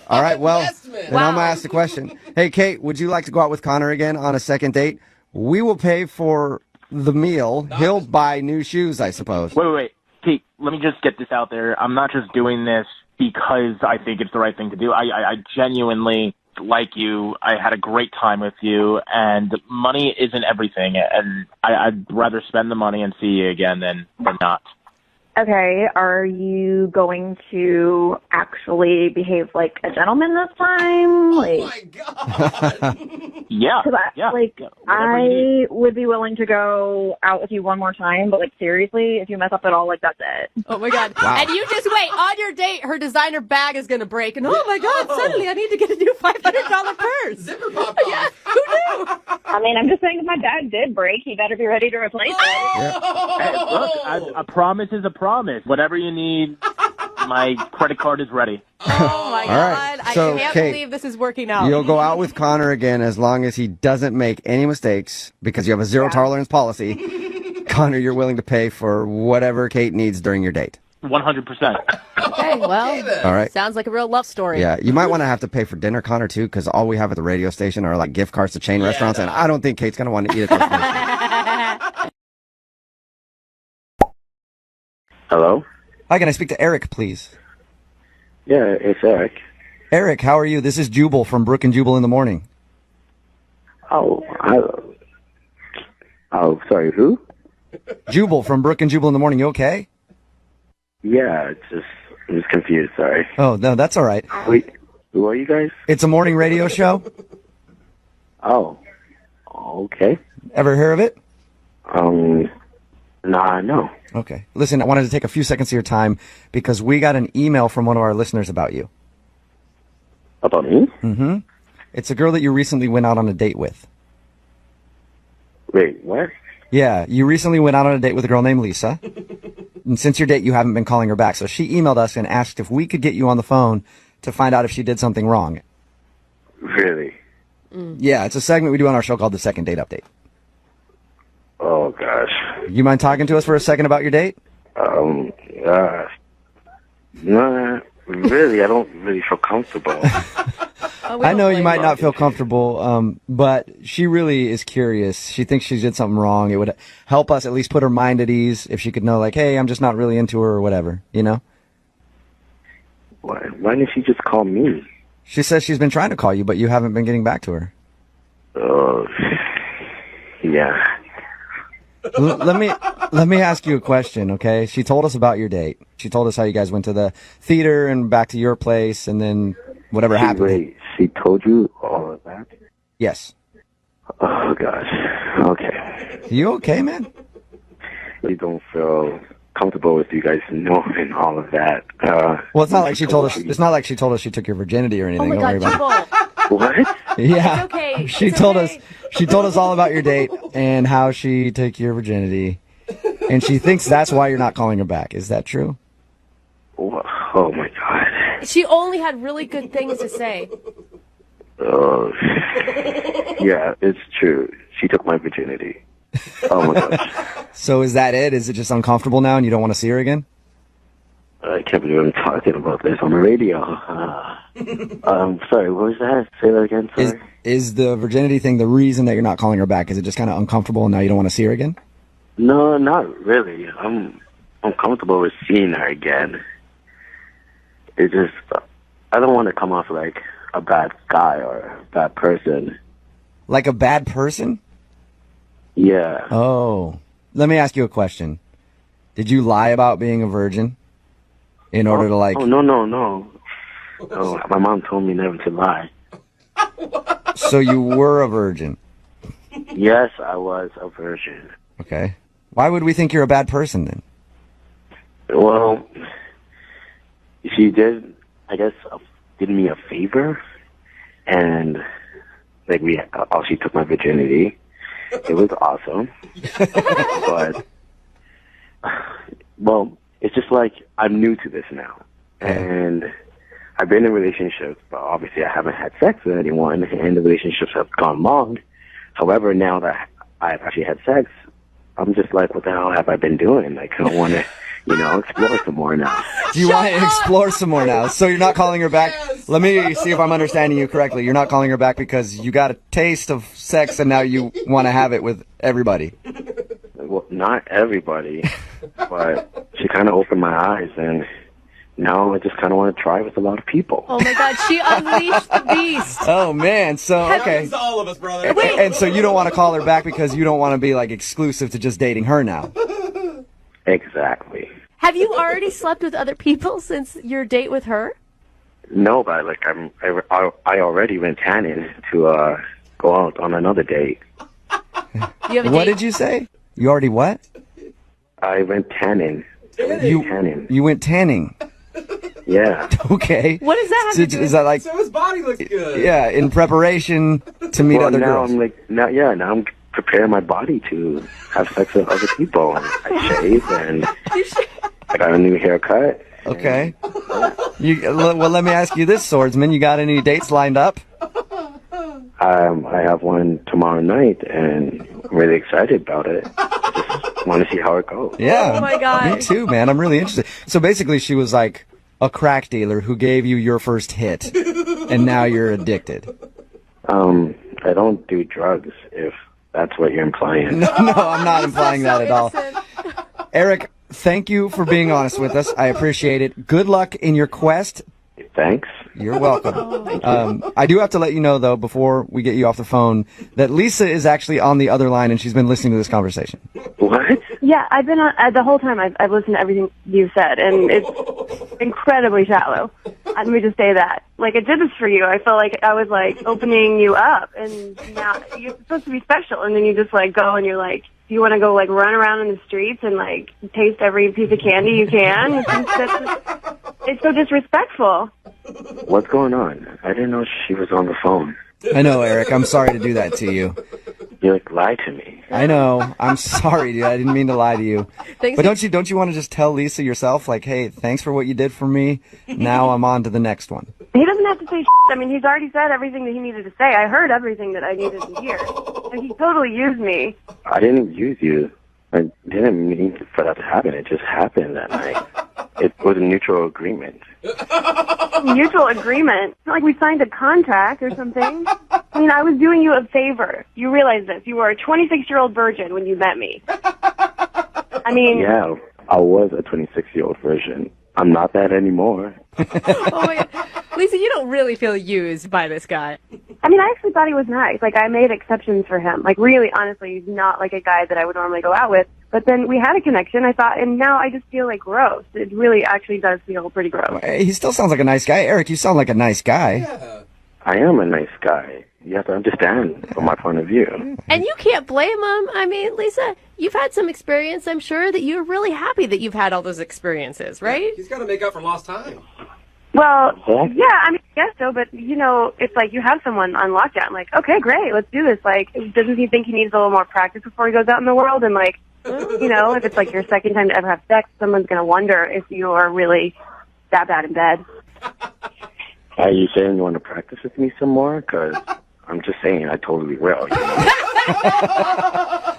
All right, well, Investment. then I'm going to ask the question. Hey, Kate, would you like to go out with Connor again on a second date? We will pay for the meal. He'll buy new shoes, I suppose. Wait. Kate, let me just get this out there. I'm not just doing this because I think it's the right thing to do. I genuinely like you. I had a great time with you, and money isn't everything, and I'd rather spend the money and see you again than not. Okay, are you going to actually behave like a gentleman this time? Like, Oh, my God. Yeah. Cause Whatever you I need. would be willing to go out with you one more time, but like seriously, if you mess up at all, like that's it. Oh, my God. Wow. And you just wait. On your date, her designer bag is going to break. And oh, my God, suddenly I need to get a new $500 purse. Zipper popped off. Yeah, who knew? I mean, I'm just saying if my bag did break, he better be ready to replace it. Hey, look, a promise is a promise. Whatever you need, my credit card is ready. Oh, my All God. right. So, I can't Kate, believe this is working out. You'll go out with Connor again as long as he doesn't make any mistakes because you have a zero tolerance policy. Connor, you're willing to pay for whatever Kate needs during your date. 100%. Okay, well, then. All right. sounds like a real love story. Yeah, you might want to have to pay for dinner, Connor, too, because all we have at the radio station are like gift cards to chain restaurants, and I don't think Kate's going to want to eat at those places. Hello? Hi, can I speak to Eric, please? Yeah, it's Eric. Eric, how are you? This is Jubal from Brooke and Jubal in the Morning. Oh, sorry, who? Jubal from Brooke and Jubal in the Morning. You okay? Yeah, I'm just confused, sorry. Oh, no, that's all right. Wait, who are you guys? It's a morning radio show. Oh, okay. Ever hear of it? Nah, no. Okay. Listen, I wanted to take a few seconds of your time because we got an email from one of our listeners about you. About me? Mm-hmm. It's a girl that you recently went out on a date with. Wait, what? Yeah, you recently went out on a date with a girl named Lisa. And since your date, you haven't been calling her back. So she emailed us and asked if we could get you on the phone to find out if she did something wrong. Really? Yeah, it's a segment we do on our show called the Second Date Update. Oh, gosh. You mind talking to us for a second about your date? No, really, I don't really feel comfortable. I know you might not feel comfortable, but she really is curious. She thinks she did something wrong. It would help us at least put her mind at ease if she could know, like, hey, I'm just not really into her or whatever, you know? Why didn't she just call me? She says she's been trying to call you, but you haven't been getting back to her. Oh, yeah. Let me ask you a question, okay? She told us about your date. She told us how you guys went to the theater and back to your place, and then whatever happened. Wait, she told you all of that? Yes. Oh, gosh. Okay. You okay, man? You don't feel comfortable with you guys knowing all of that. Well, it's not like she told us. It's not like she told us she took your virginity or anything. Oh my Don't worry God, about it. Jubal. What? Yeah. It's okay. She told us. She told us all about your date and how she took your virginity, and she thinks that's why you're not calling her back. Is that true? Oh my God. She only had really good things to say. Oh, yeah, it's true. She took my virginity. Oh my gosh. So is that it? Is it just uncomfortable now and you don't want to see her again? I can't believe I'm talking about this on the radio. Sorry, what was that? Say that again, sorry. Is the virginity thing the reason that you're not calling her back? Is it just kind of uncomfortable and now you don't want to see her again? No, not really. I'm comfortable with seeing her again. It's just, I don't want to come off like a bad guy or a bad person. Like a bad person? Yeah. Oh. Let me ask you a question. Did you lie about being a virgin in order to like... Oh, no. No, my mom told me never to lie. So you were a virgin? Yes, I was a virgin. Okay. Why would we think you're a bad person then? Well, she did, I guess, did me a favor, and like she took my virginity. It was awesome, but well, it's just like I'm new to this now, and I've been in relationships, but obviously I haven't had sex with anyone, and the relationships have gone long. However, now that I've actually had sex, I'm just like, what the hell have I been doing? Like, I want to, explore some more now. Do you want to explore some more now? So you're not calling her back? Yes. Let me see if I'm understanding you correctly. You're not calling her back because you got a taste of sex and now you want to have it with everybody. Well, not everybody, but she kind of opened my eyes, and now I just kind of want to try with a lot of people. Oh my God, she unleashed the beast. Oh man, so okay. Happens to all of us, brother. And so you don't want to call her back because you don't want to be like exclusive to just dating her now. Exactly. Have you already slept with other people since your date with her? No, but like I already went tanning to go out on another date. You have a What date? did you say? You already what? I went tanning. You went tanning. Yeah. Okay. What does that have to do? Is that like? So his body looks good. Yeah, in preparation to meet other girls. Now I'm preparing my body to have sex with other people. I shave and I got a new haircut. Okay. Well, let me ask you this, Swordsman. You got any dates lined up? I have one tomorrow night, and I'm really excited about it. Just want to see how it goes. Yeah. Oh my God. Me too, man. I'm really interested. So basically, she was like a crack dealer who gave you your first hit, and now you're addicted. I don't do drugs, if that's what you're implying. No, I'm not implying that at all. Eric, thank you for being honest with us. I appreciate it. Good luck in your quest. Thanks. You're welcome. I do have to let you know, though, before we get you off the phone, that Lisa is actually on the other line, and she's been listening to this conversation. What? Yeah, I've been on the whole time. I've listened to everything you've said, and it's incredibly shallow. Let me just say that. Like, it did this for you. I felt like I was like opening you up, and now you're supposed to be special, and then you just like go and you're like, you want to go like run around in the streets and like taste every piece of candy you can. It's so disrespectful. What's going on? I didn't know she was on the phone. I know, Eric. I'm sorry to do that to you. You like lied to me. I know. I'm sorry, dude. I didn't mean to lie to you. Thanks. But don't you want to just tell Lisa yourself, like, hey, thanks for what you did for me. Now I'm on to the next one. He doesn't have to say shit. I mean, he's already said everything that he needed to say. I heard everything that I needed to hear. And he totally used me. I didn't use you. I didn't mean for that to happen. It just happened that night. It was a mutual agreement. Mutual agreement? It's not like we signed a contract or something. I mean, I was doing you a favor. You realize this. You were a 26-year-old virgin when you met me. I mean... Yeah, I was a 26-year-old virgin. I'm not that anymore. Oh my God. Lisa, you don't really feel used by this guy. I mean, I actually thought he was nice. Like, I made exceptions for him. Like, really, honestly, he's not like a guy that I would normally go out with. But then we had a connection, I thought, and now I just feel like gross. It really actually does feel pretty gross. He still sounds like a nice guy. Eric, you sound like a nice guy. Yeah. I am a nice guy. You have to understand from my point of view. And you can't blame him. I mean, Lisa, you've had some experience. I'm sure that you're really happy that you've had all those experiences, right? He's got to make up for lost time. Well, yeah, I mean, I guess so, but, you know, it's like you have someone on lockdown. Like, okay, great, let's do this. Like, doesn't he think he needs a little more practice before he goes out in the world? And, like, you know, if it's like your second time to ever have sex, someone's going to wonder if you are really that bad in bed. Are you saying you want to practice with me some more? Because I'm just saying I totally will. You know?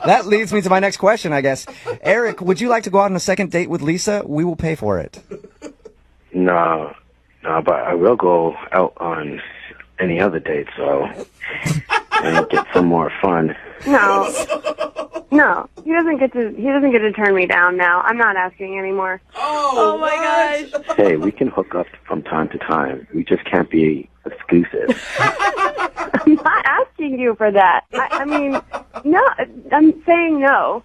That leads me to my next question, I guess. Eric, would you like to go out on a second date with Lisa? We will pay for it. No, but I will go out on any other date, so and get some more fun. No, he doesn't get to turn me down now. I'm not asking anymore. Oh my gosh. Hey, we can hook up from time to time. We just can't be exclusive. I'm not asking you for that. I mean, no, I'm saying no.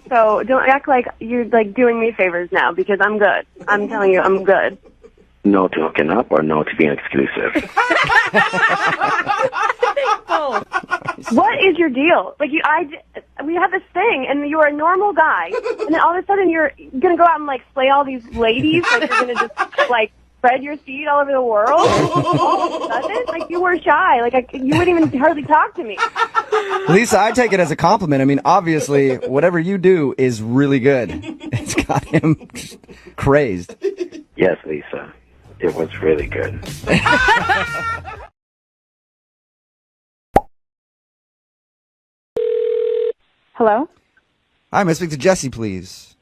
So don't act like you're like doing me favors now because I'm good. I'm telling you, I'm good. No to hooking up or no to being exclusive? What is your deal? Like we have this thing, and you're a normal guy, and then all of a sudden you're gonna go out and like slay all these ladies. Like you're gonna just like spread your seed all over the world. All of a sudden, like you were shy. Like you wouldn't even hardly talk to me. Lisa, I take it as a compliment. I mean, obviously, whatever you do is really good. It's got him crazed. Yes, Lisa. It was really good. Hello? Hi, may I speak to Jessie, please?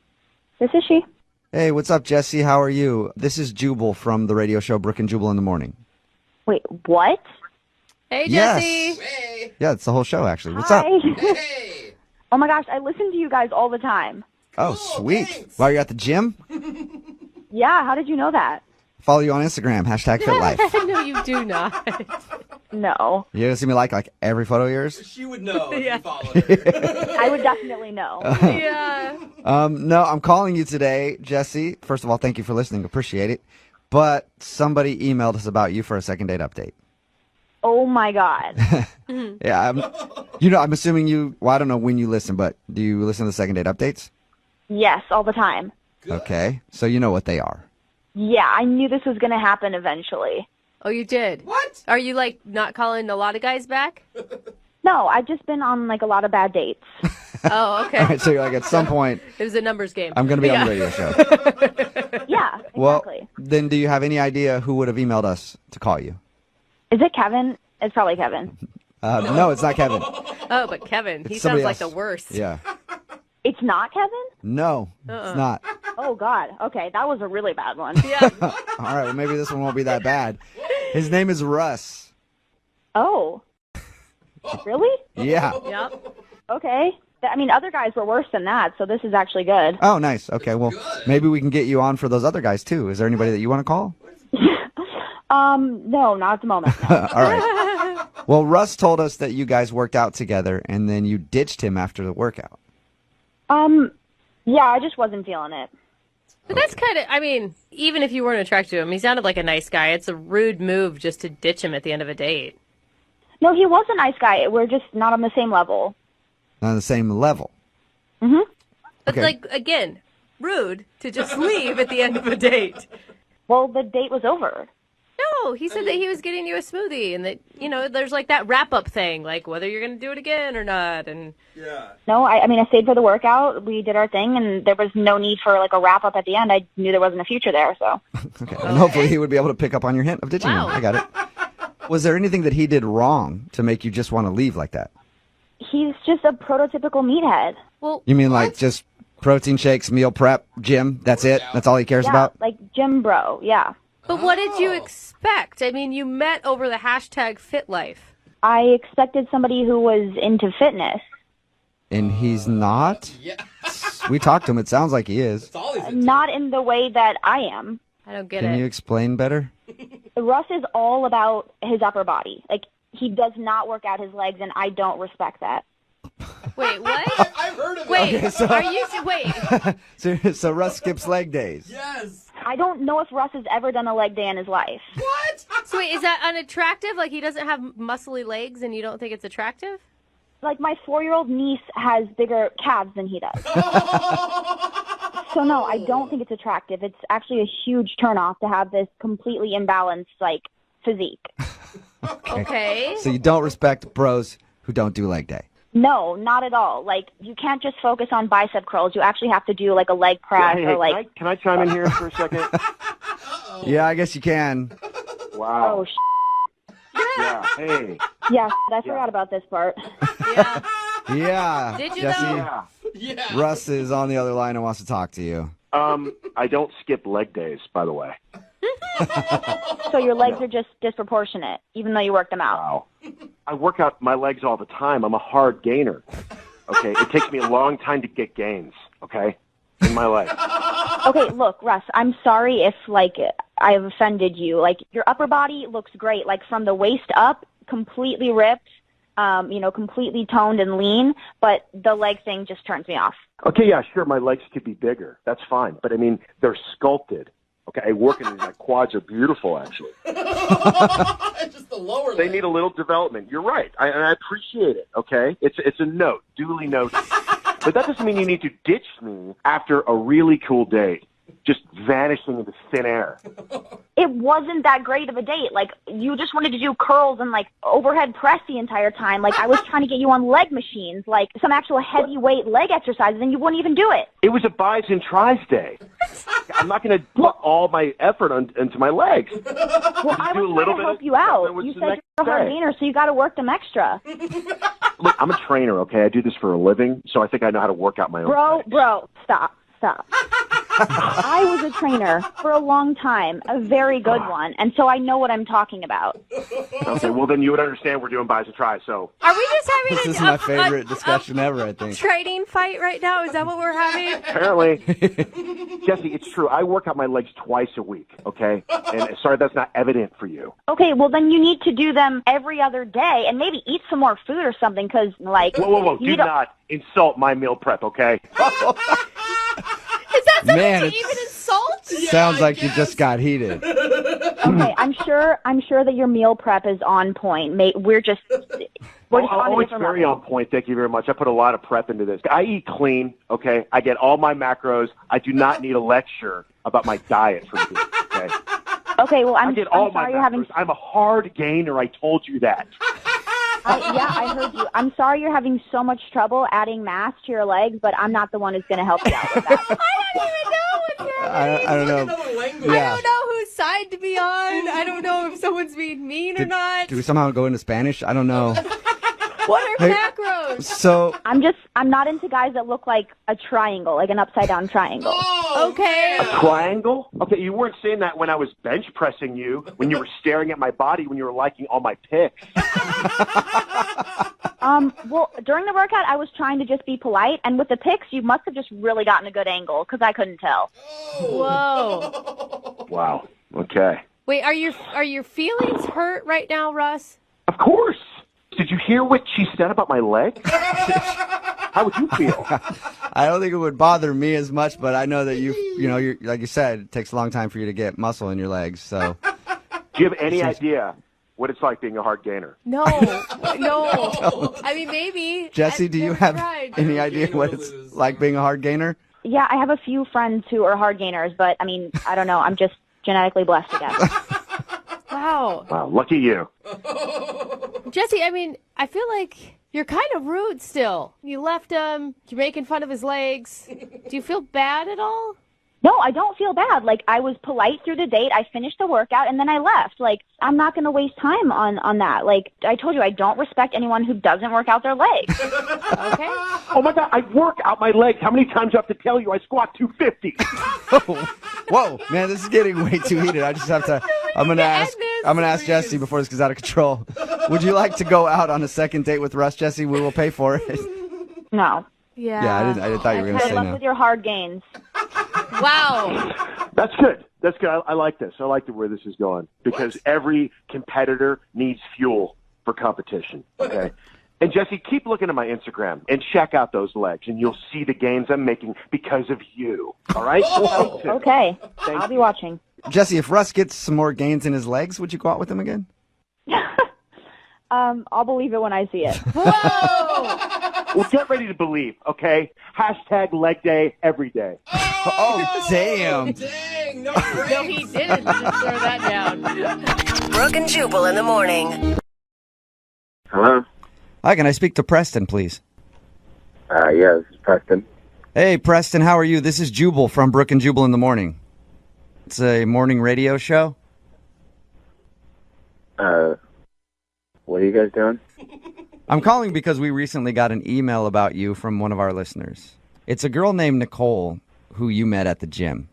This is she. Hey, what's up, Jessie? How are you? This is Jubal from the radio show Brooke and Jubal in the Morning. Wait, what? Hey, Yes. Jessie. Hey. Yeah, it's the whole show, actually. What's Hi. up? Hey. Oh my gosh, I listen to you guys all the time. Oh, sweet. thanks. While you're at the gym? Yeah, how did you know that? Follow you on Instagram, #FitLife. No, you do not. No. You ever see me like every photo of yours? She would know if Yeah. you followed her. I would definitely know. Yeah. No, I'm calling you today, Jessie. First of all, thank you for listening. Appreciate it. But somebody emailed us about you for a second date update. Oh my God. Yeah, I'm assuming you, well, I don't know when you listen, but do you listen to the second date updates? Yes, all the time. Okay, so you know what they are. Yeah, I knew this was going to happen eventually. Oh, you did? What? Are you, like, not calling a lot of guys back? No, I've just been on like a lot of bad dates. Oh, okay. All right, so you're like, at some point, It was a numbers game. I'm going to be on the radio show. Yeah, Well, exactly. then do you have any idea who would have emailed us to call you? Is it Kevin? It's probably Kevin. No, it's not Kevin. Oh, but Kevin, he It's sounds somebody like else. the worst. Yeah. It's not Kevin? No, it's not. Oh God. Okay, that was a really bad one. Yeah. All right, well, maybe this one won't be that bad. His name is Russ. Oh. Really? Yeah. Yep. Okay. I mean, other guys were worse than that, so this is actually good. Oh, nice. Okay, well, maybe we can get you on for those other guys, too. Is there anybody that you want to call? No, not at the moment. No. All right. Well, Russ told us that you guys worked out together, and then you ditched him after the workout. Yeah, I just wasn't feeling it. But that's kind of, I mean, even if you weren't attracted to him, he sounded like a nice guy. It's a rude move just to ditch him at the end of a date. No, he was a nice guy. We're just not on the same level. Not on the same level. Mm-hmm. But, Okay. like, again, rude to just leave at the end of a date. Well, the date was over. No, he said that he was getting you a smoothie and that, there's like that wrap-up thing, like whether you're going to do it again or not. And No, I mean, I stayed for the workout. We did our thing, and there was no need for like a wrap-up at the end. I knew there wasn't a future there, so. Okay. And hopefully he would be able to pick up on your hint of ditching him. I got it. Was there anything that he did wrong to make you just want to leave like that? He's just a prototypical meathead. Well, You mean like just protein shakes, meal prep, gym? That's it? That's all he cares about? Like gym bro, yeah. But what did you expect? I mean, you met over the hashtag FitLife. I expected somebody who was into fitness. And he's not? We talked to him. It sounds like he is. Not in the way that I am. I don't get Can you explain better? Russ is all about his upper body. Like, he does not work out his legs, and I don't respect that. Wait, what? I've heard of Wait, it. are you... Wait. So Russ skips leg days. Yes. I don't know if Russ has ever done a leg day in his life. What? So wait, is that unattractive? Like he doesn't have muscly legs and you don't think it's attractive? Like, my 4-year-old niece has bigger calves than he does. So, no, I don't think it's attractive. It's actually a huge turnoff to have this completely imbalanced, like, physique. Okay. So you don't respect bros who don't do leg day? No, not at all. Like, you can't just focus on bicep curls. You actually have to do, like, a leg press Hey, or, like... can I chime in here for a second? Yeah, I guess you can. Wow. Oh, Yeah, hey. yeah, I forgot about this part. Yeah. Yeah. Did you Jesse, though? Yeah. Russ is on the other line and wants to talk to you. I don't skip leg days, by the way. So your legs are just disproportionate, even though you work them out. Wow. I work out my legs all the time. I'm a hard gainer. Okay? It takes me a long time to get gains, okay? In my life. Okay, look, Russ, I'm sorry if, like, I have offended you. Like, your upper body looks great. Like, from the waist up, completely ripped, completely toned and lean, but the leg thing just turns me off. Okay, yeah, sure, my legs could be bigger. That's fine. But, I mean, they're sculpted. Okay, I work in these. My quads are beautiful, actually. Just the lower They leg. need a little development. You're right. And I appreciate it, okay? It's a note, duly noted. But that doesn't mean you need to ditch me after a really cool date, just vanishing into thin air. It wasn't that great of a date. Like, you just wanted to do curls and, like, overhead press the entire time. Like, I was trying to get you on leg machines, like some actual heavyweight leg exercises, and you wouldn't even do it. It was a buys and tries day. I'm not going to put all my effort into my legs. Well, I was trying to help you out. You said you're a hard gainer, so you got to work them extra. Look, I'm a trainer, okay? I do this for a living, so I think I know how to work out my own legs. Bro, stop. I was a trainer for a long time, a very good one, and so I know what I'm talking about. Okay, well, then you would understand we're doing buys and tries, so... Are we just having This is my favorite discussion ever, I think. trading fight right now? Is that what we're having? Apparently. Jesse, it's true. I work out my legs twice a week, okay? And sorry that's not evident for you. Okay, well, then you need to do them every other day and maybe eat some more food or something because, like... Whoa. Do not insult my meal prep, okay? Is that something Man, to it's- even insult? Sounds like you just got heated. Okay, I'm sure that your meal prep is on point. We're just on a It's different very level. on point. Thank you very much. I put a lot of prep into this. I eat clean, okay? I get all my macros. I do not need a lecture about my diet from you, okay? Okay, well, I I'm get all my sorry macros. you're having... I'm a hard gainer. I told you that. I heard you. I'm sorry you're having so much trouble adding mass to your legs, but I'm not the one who's going to help you out with that. I don't even know what's happening. I don't know. Another language. I don't know whose side to be on. I don't know if someone's being mean or not. Do we somehow go into Spanish? I don't know. What are macros? So I'm not into guys that look like a triangle, like an upside down triangle. Okay. A triangle? Okay, you weren't saying that when I was bench pressing you, when you were staring at my body, when you were liking all my pics. Well, during the workout, I was trying to just be polite, and with the pics, you must have just really gotten a good angle because I couldn't tell. Whoa. Wow. Okay. Wait, are your feelings hurt right now, Russ? Of course. Did you hear what she said about my leg? How would you feel? I don't think it would bother me as much, but I know that you're like you said, it takes a long time for you to get muscle in your legs. So, Do you have any idea what it's like being a hard gainer? No. I mean, maybe. Jesse, do you have tried. any idea what it's like being a hard gainer? Yeah, I have a few friends who are hard gainers, but I mean, I don't know. I'm just genetically blessed again. Wow. Wow, lucky you. Jesse, I mean, I feel like you're kind of rude still. You left him. You're making fun of his legs. Do you feel bad at all? No, I don't feel bad. Like, I was polite through the date. I finished the workout, and then I left. Like, I'm not going to waste time on that. Like, I told you, I don't respect anyone who doesn't work out their legs. Okay. Oh, my God, I work out my legs. How many times do I have to tell you I squat 250? Whoa, man, this is getting way too heated. I just have to. I'm gonna ask Jesse before this gets out of control. Would you like to go out on a second date with Russ, Jesse? We will pay for it. No. Yeah. I didn't thought you were gonna say Good luck no. with your hard gains. Wow. That's good. That's good. I like this. I like where this is going because every competitor needs fuel for competition. Okay. And Jesse, keep looking at my Instagram and check out those legs, and you'll see the gains I'm making because of you. All right? Okay. I'll be watching. Jesse, if Russ gets some more gains in his legs, would you go out with him again? I'll believe it when I see it. Whoa! Well, get ready to believe, okay? Hashtag leg day every day. Oh, damn. Dang, no, No, he didn't just throw that down. Brooke and Jubal in the morning. Hello? Hi, can I speak to Preston, please? Yeah, this is Preston. Hey, Preston, how are you? This is Jubal from Brooke and Jubal in the morning. It's a morning radio show. What are you guys doing? I'm calling because we recently got an email about you from one of our listeners. It's a girl named Nicole who you met at the gym.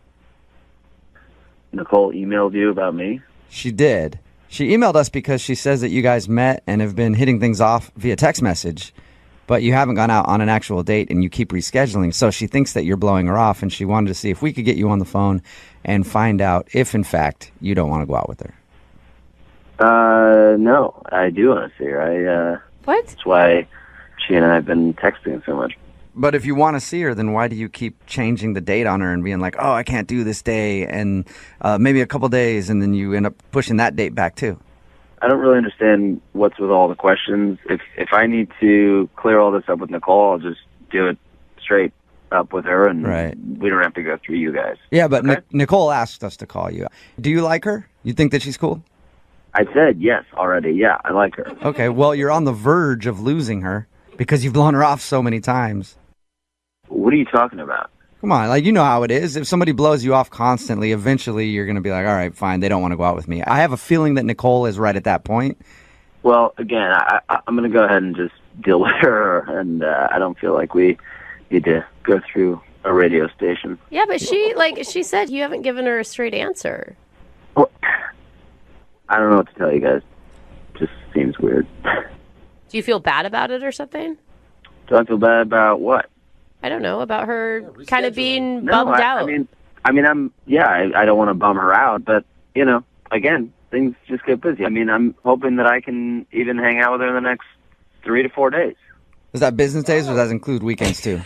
Nicole emailed you about me? She did. She emailed us because she says that you guys met and have been hitting things off via text message, but you haven't gone out on an actual date and you keep rescheduling. So she thinks that you're blowing her off, and she wanted to see if we could get you on the phone and find out if, in fact, you don't want to go out with her. No, I do want to see her. What? That's why she and I have been texting so much. But if you want to see her, then why do you keep changing the date on her and being like, oh, I can't do this day, and maybe a couple days, and then you end up pushing that date back too? I don't really understand what's with all the questions. If I need to clear all this up with Nicole, I'll just do it straight up with her, and we don't have to go through you guys. Yeah, but okay? Nicole asked us to call you. Do you like her? You think that she's cool? I said yes already. Yeah, I like her. Okay, well, you're on the verge of losing her because you've blown her off so many times. What are you talking about? Come on, like, you know how it is. If somebody blows you off constantly, eventually you're going to be like, all right, fine, they don't want to go out with me. I have a feeling that Nicole is right at that point. Well, again, I'm going to go ahead and just deal with her, and I don't feel like we need to go through a radio station. Yeah, but she said you haven't given her a straight answer. Well, I don't know what to tell you guys. Just seems weird. Do you feel bad about it or something? Do I feel bad about what? I don't know, about her kind of being bummed out. I don't want to bum her out, but, you know, again, things just get busy. I mean, I'm hoping that I can even hang out with her in the next 3 to 4 days. Is that business days, or does that include weekends too?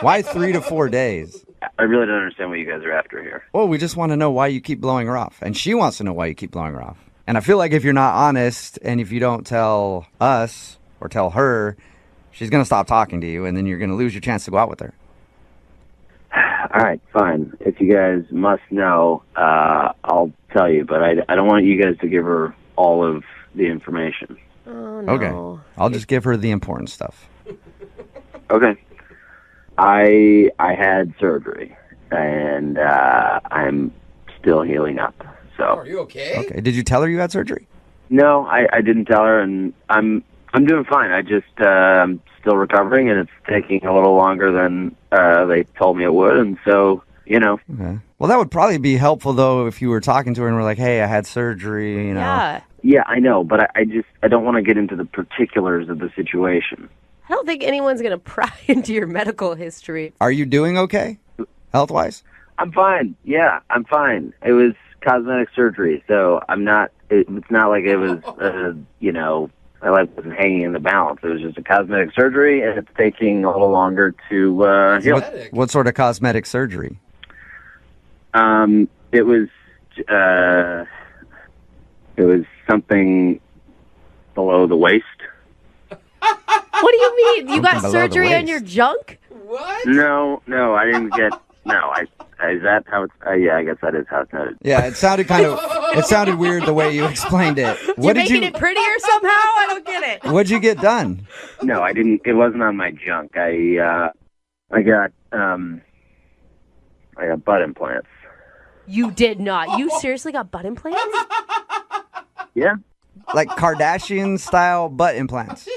Why 3 to 4 days? I really don't understand what you guys are after here. Well, we just want to know why you keep blowing her off. And she wants to know why you keep blowing her off. And I feel like if you're not honest, and if you don't tell us or tell her, she's going to stop talking to you, and then you're going to lose your chance to go out with her. All right, fine. If you guys must know, I'll tell you. But I don't want you guys to give her all of the information. Oh, no. Okay. I'll just give her the important stuff. Okay. I had surgery, and I'm still healing up. So. Are you okay? Okay. Did you tell her you had surgery? No, I didn't tell her, and I'm doing fine. I just I'm still recovering, and it's taking a little longer than they told me it would, and so, you know. Okay. Well, that would probably be helpful, though, if you were talking to her and were like, hey, I had surgery, you know. Yeah. Yeah, I know, but I don't want to get into the particulars of the situation. I don't think anyone's going to pry into your medical history. Are you doing okay, health-wise? I'm fine. Yeah, I'm fine. It was cosmetic surgery, so I'm not. It's not like it was, you know, my life wasn't hanging in the balance. It was just a cosmetic surgery, and it's taking a little longer to heal. What sort of cosmetic surgery? It was something below the waist. What do you mean? You got Below surgery the on your junk? What? No, I didn't get. No, Is that how it's? Yeah, I guess that is how it's noted. Yeah, it sounded weird the way you explained it. You're making it prettier somehow? I don't get it. What'd you get done? No, I didn't. It wasn't on my junk. I got butt implants. You did not. You seriously got butt implants? Yeah. Like Kardashian-style butt implants?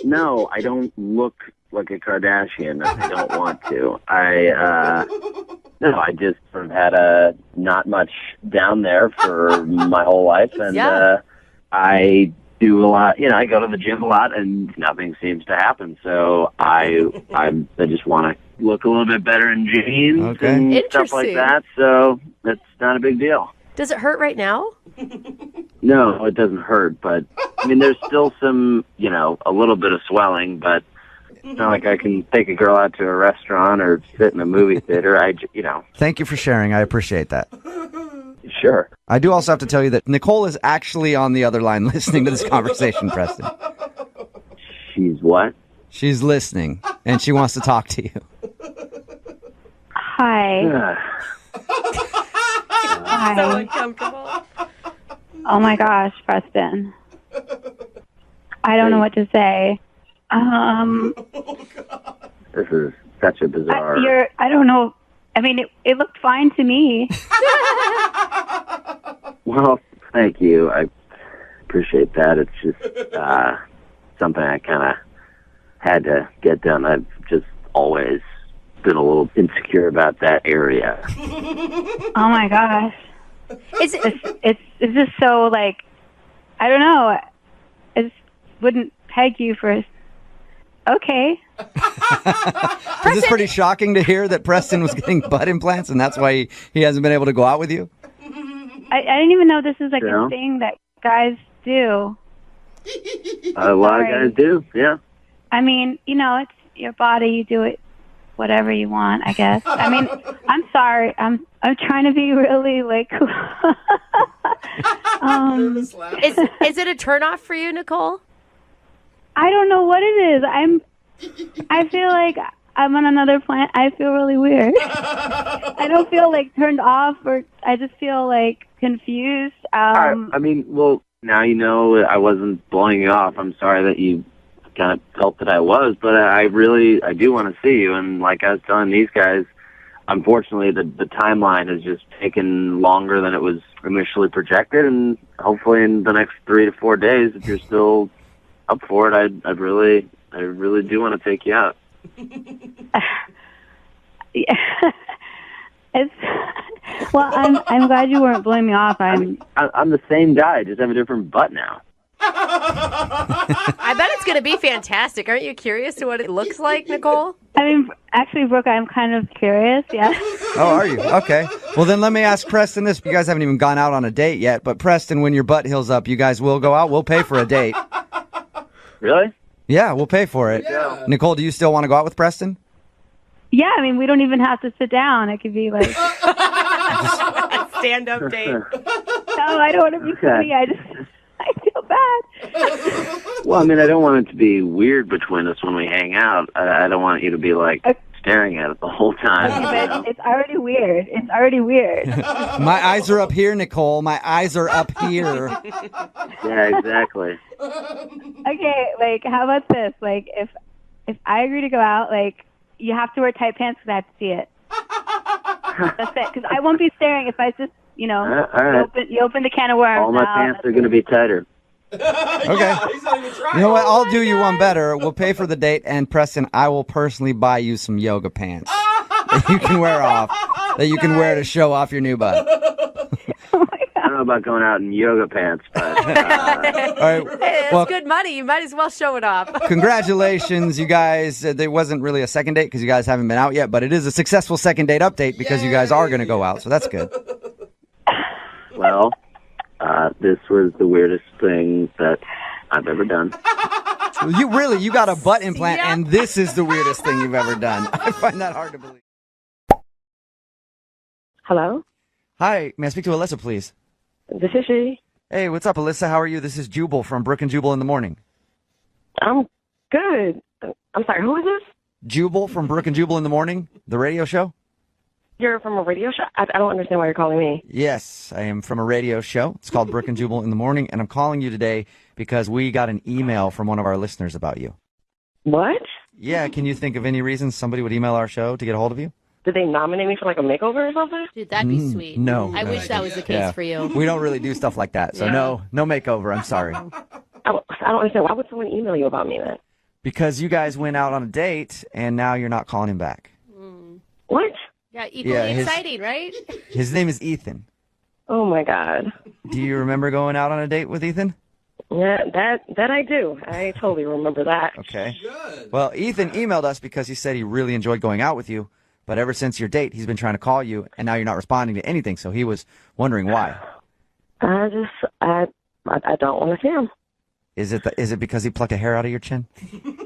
No, I don't look like a Kardashian. I don't want to. No, I just sort of had not much down there for my whole life, and I do a lot. I go to the gym a lot, and nothing seems to happen. So I just want to look a little bit better in jeans and stuff like that. So that's not a big deal. Does it hurt right now? No, it doesn't hurt, but I mean, there's still some, a little bit of swelling, but it's not like I can take a girl out to a restaurant or sit in a movie theater. Thank you for sharing. I appreciate that. Sure. I do also have to tell you that Nicole is actually on the other line listening to this conversation, Preston. She's what? She's listening, and she wants to talk to you. Hi. Hi. So uncomfortable. Oh my gosh, Preston. I don't know what to say. This is such a bizarre... I don't know. I mean, it looked fine to me. Well, thank you. I appreciate that. It's just something I kind of had to get done. I've just always been a little insecure about that area. Oh my gosh. It's just so, like, I don't know. I just wouldn't peg you for... Okay. Is this pretty shocking to hear that Preston was getting butt implants and that's why he hasn't been able to go out with you? I didn't even know this is like a thing that guys do. A lot of guys do, yeah. I mean, it's your body. You do it whatever you want, I guess. I mean, I'm sorry. I'm trying to be really like... Is it a turnoff for you, Nicole? I don't know what it is. I feel like I'm on another planet. I feel really weird. I don't feel like turned off, or I just feel like confused. I mean, well, now you know I wasn't blowing you off. I'm sorry that you kind of felt that I was, but I do want to see you. And like I was telling these guys, unfortunately, the timeline has just taken longer than it was initially projected. And hopefully in the next 3 to 4 days, if you're still up for it, I really do want to take you out. Well, I'm glad you weren't blowing me off. I'm the same guy, I just have a different butt now. I bet it's going to be fantastic. Aren't you curious to what it looks like, Nicole? I mean, actually, Brooke, I'm kind of curious, yeah. Oh, are you? Okay. Well, then let me ask Preston this. You guys haven't even gone out on a date yet, but Preston, when your butt heals up, you guys will go out? We'll pay for a date. Really? Yeah, we'll pay for it. Yeah. Nicole, do you still want to go out with Preston? Yeah, I mean, we don't even have to sit down. It could be like... a stand-up date. No, I don't want to be funny. I feel bad. Well, I mean, I don't want it to be weird between us when we hang out. I don't want you to be, like, staring at it the whole time. Okay, but it's already weird. It's already weird. My eyes are up here, Nicole. My eyes are up here. Yeah, exactly. Okay, like, how about this? Like, if I agree to go out, like, you have to wear tight pants because I have to see it. That's it. Because I won't be staring if I just, all right. you open the can of worms. All my pants are going to be tighter. Okay. You know what? I'll do you one better. We'll pay for the date, and Preston, I will personally buy you some yoga pants that you can wear off, that you can wear to show off your new butt. I don't know about going out in yoga pants, but... All right. Hey, it's good money. You might as well show it off. Congratulations, you guys. There wasn't really a second date because you guys haven't been out yet, but it is a successful second date update because you guys are going to go out, so that's good. Well, this was the weirdest thing that I've ever done. You got a butt implant, and this is the weirdest thing you've ever done. I find that hard to believe. Hello? Hi, may I speak to Alyssa, please? This is she. Hey, what's up, Alyssa? How are you? This is Jubal from Brooke Jubal in the Morning. I'm good. I'm sorry, who is this? Jubal from Brooke Jubal in the Morning, the radio show. You're from a radio show? I don't understand why you're calling me. Yes, I am from a radio show. It's called Brooke and Jubal in the Morning, and I'm calling you today because we got an email from one of our listeners about you. What? Yeah, can you think of any reason somebody would email our show to get a hold of you? Did they nominate me for like a makeover or something? Dude, that'd be sweet. No. I wish that was the case for you. We don't really do stuff like that, so no makeover, I'm sorry. I don't understand. Why would someone email you about me then? Because you guys went out on a date, and now you're not calling him back. What? Yeah, equally his- exciting, right? His name is Ethan. Oh my God. Do you remember going out on a date with Ethan? Yeah, that I do. I totally remember that. Okay. Well, Ethan emailed us because he said he really enjoyed going out with you, but ever since your date, he's been trying to call you, and now you're not responding to anything, so he was wondering why. I don't want to see him. Is it because he plucked a hair out of your chin?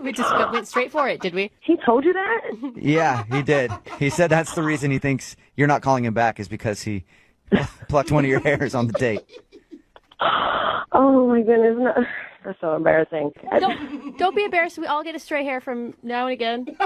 We just went straight for it, did we? He told you that? Yeah, he did. He said that's the reason he thinks you're not calling him back is because he plucked one of your hairs on the date. Oh my goodness, no. That's so embarrassing. Don't be embarrassed. We all get a stray hair from now and again.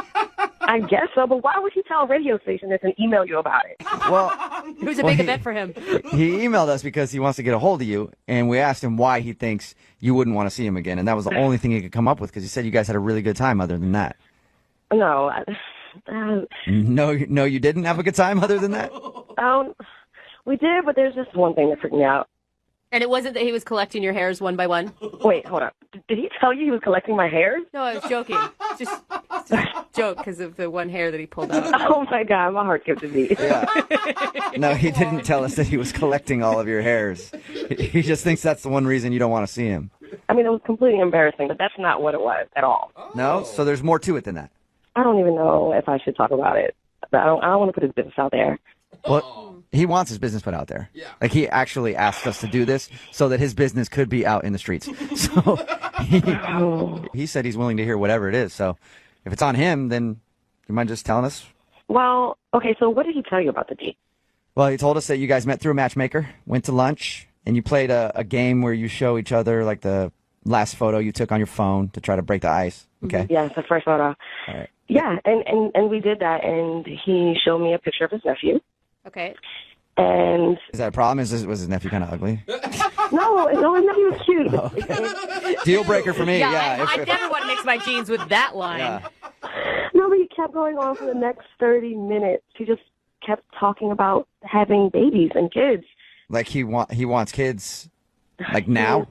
I guess so, but why would he tell a radio station this and email you about it? Well, it was a big event for him. He emailed us because he wants to get a hold of you, and we asked him why he thinks you wouldn't want to see him again, and that was the only thing he could come up with because he said you guys had a really good time other than that. No. No, you didn't have a good time other than that? We did, but there's just one thing that freaked me out. And it wasn't that he was collecting your hairs one by one? Wait, hold up. Did he tell you he was collecting my hairs? No, I was joking. Just a joke because of the one hair that he pulled out. Oh my God, my heart skipped a beat. Yeah. No, he didn't tell us that he was collecting all of your hairs. He just thinks that's the one reason you don't want to see him. I mean, it was completely embarrassing, but that's not what it was at all. No? So there's more to it than that. I don't even know if I should talk about it. I don't want to put his business out there. Well, he wants his business put out there. Yeah. Like, he actually asked us to do this so that his business could be out in the streets. So he said he's willing to hear whatever it is. So if it's on him, then you mind just telling us? Well, okay, so what did he tell you about the date? Well, he told us that you guys met through a matchmaker, went to lunch, and you played a game where you show each other, like, the last photo you took on your phone to try to break the ice. Okay? Yes, the first photo. All right. Yeah, and we did that, and he showed me a picture of his nephew. Okay. And is that a problem? Was his nephew kind of ugly? No, his nephew was cute. Oh, okay. Deal breaker for me. Yeah, I never want to mix my jeans with that line. Yeah. No, but he kept going on for the next 30 minutes. He just kept talking about having babies and kids. Like he wants kids, like now?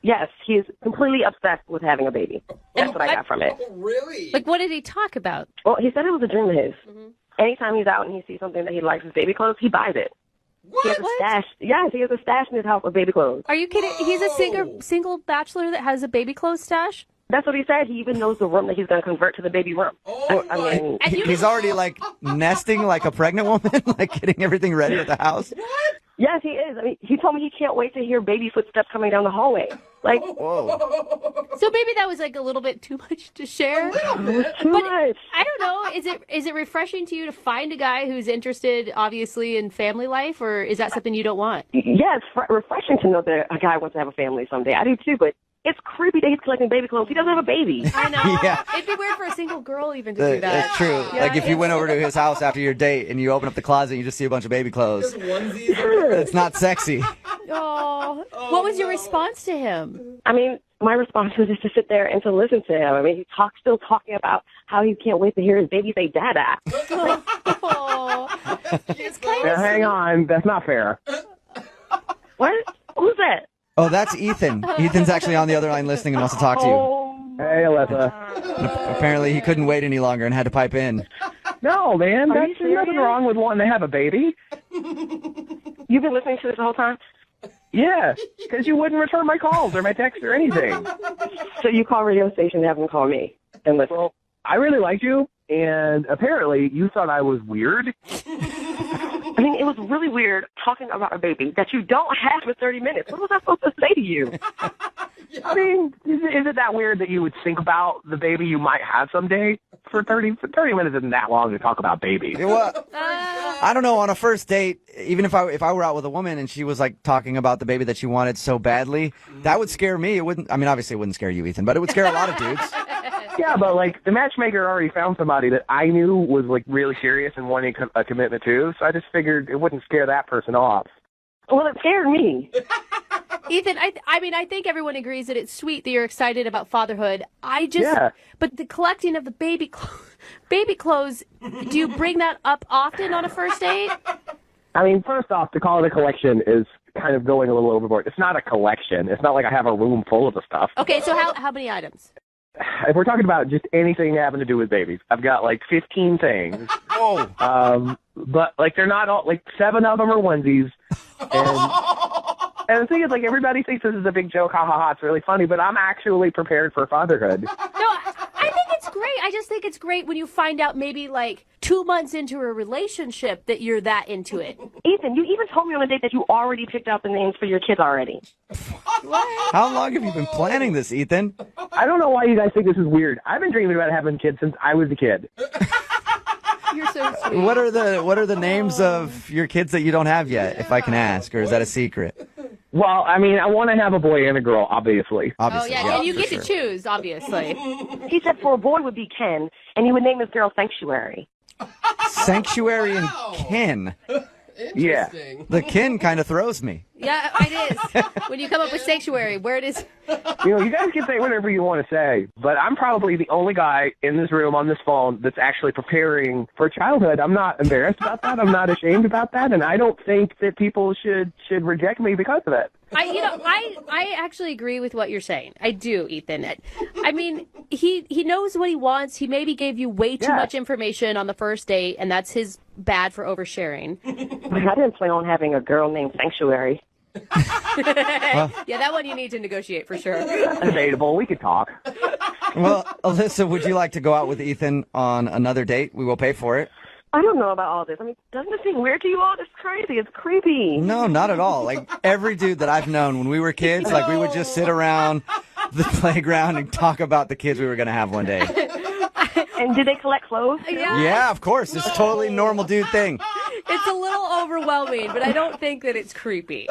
Yes, he is completely obsessed with having a baby. That's what I got from it. Really? Like, what did he talk about? Well, he said it was a dream of his. Mm-hmm. Anytime he's out and he sees something that he likes with baby clothes, he buys it. What? He has a stash. Yes, he has a stash in his house of baby clothes. Are you kidding? He's a single bachelor that has a baby clothes stash? That's what he said. He even knows the room that he's going to convert to the baby room. He's already, like, nesting like a pregnant woman, like getting everything ready at the house. What? Yes, he is. I mean, he told me he can't wait to hear baby footsteps coming down the hallway. Like, whoa. So maybe that was like a little bit too much to share. Too much. I don't know. Is it refreshing to you to find a guy who's interested, obviously, in family life, or is that something you don't want? Yeah, it's refreshing to know that a guy wants to have a family someday. I do too, but it's creepy that he's collecting baby clothes. He doesn't have a baby. I know. Yeah. It'd be weird for a single girl even to do that. That's true. Yeah, like if you went over to his house after your date and you open up the closet and you just see a bunch of baby clothes. It's not sexy. Oh, what was your response to him? I mean, my response was just to sit there and to listen to him. I mean, he's still talking about how he can't wait to hear his baby say "dada." Now, hang on, that's not fair. What? Who's that? Oh, that's Ethan. Ethan's actually on the other line listening and wants to talk to you. Hey, Alyssa. Apparently, he couldn't wait any longer and had to pipe in. No, man, Are there's you serious? nothing wrong with wanting to have a baby. You've been listening to this the whole time? Yeah, because you wouldn't return my calls or my texts or anything. So you call radio station and have them call me and listen. Well, I really liked you, and apparently you thought I was weird. I mean, it was really weird talking about a baby that you don't have for 30 minutes. What was I supposed to say to you? I mean, is it that weird that you would think about the baby you might have someday? For 30 minutes isn't that long to talk about babies. Well, I don't know. On a first date, even if I were out with a woman and she was like talking about the baby that she wanted so badly, that would scare me. It wouldn't. I mean, obviously, it wouldn't scare you, Ethan, but it would scare a lot of dudes. Yeah, but like the matchmaker already found somebody that I knew was like really serious and wanting a commitment too. So I just figured it wouldn't scare that person off. Well, it scared me. Ethan, I mean, I think everyone agrees that it's sweet that you're excited about fatherhood. But the collecting of the baby clothes, do you bring that up often on a first date? I mean, first off, to call it a collection is kind of going a little overboard. It's not a collection. It's not like I have a room full of the stuff. Okay, so how many items? If we're talking about just anything having to do with babies, I've got like 15 things. Whoa. But like they're not all, like 7 of them are onesies. And the thing is, like, everybody thinks this is a big joke, ha ha ha, it's really funny, but I'm actually prepared for fatherhood. No, I think it's great. I just think it's great when you find out maybe like 2 months into a relationship that you're that into it. Ethan, you even told me on a date that you already picked out the names for your kids already. What? How long have you been planning this, Ethan? I don't know why you guys think this is weird. I've been dreaming about having kids since I was a kid. You're so sweet. What are the names of your kids that you don't have yet, if I can ask, or is that a secret? Well, I mean, I want to have a boy and a girl, obviously. Oh, yeah, and you get to choose, obviously. He said for a boy would be Ken, and he would name his girl Sanctuary. Sanctuary and Ken. Yeah. The Ken kind of throws me. Yeah, it is. When you come up with Sanctuary, where it is. You know, you guys can say whatever you want to say, but I'm probably the only guy in this room on this phone that's actually preparing for childhood. I'm not embarrassed about that. I'm not ashamed about that, and I don't think that people should reject me because of it. I actually agree with what you're saying. I do, Ethan. I mean, he knows what he wants. He maybe gave you way too much information on the first date, and that's his bad for oversharing. I didn't plan on having a girl named Sanctuary. Yeah, that one you need to negotiate for sure. Debatable. We could talk. Well, Alyssa, would you like to go out with Ethan on another date? We will pay for it. I don't know about all this. I mean, doesn't it seem weird to you all? It's crazy. It's creepy. No, not at all. Like, every dude that I've known when we were kids, like, we would just sit around the playground and talk about the kids we were going to have one day. And did they collect clothes? Yeah, of course. It's a totally normal dude thing. It's a little overwhelming, but I don't think that it's creepy.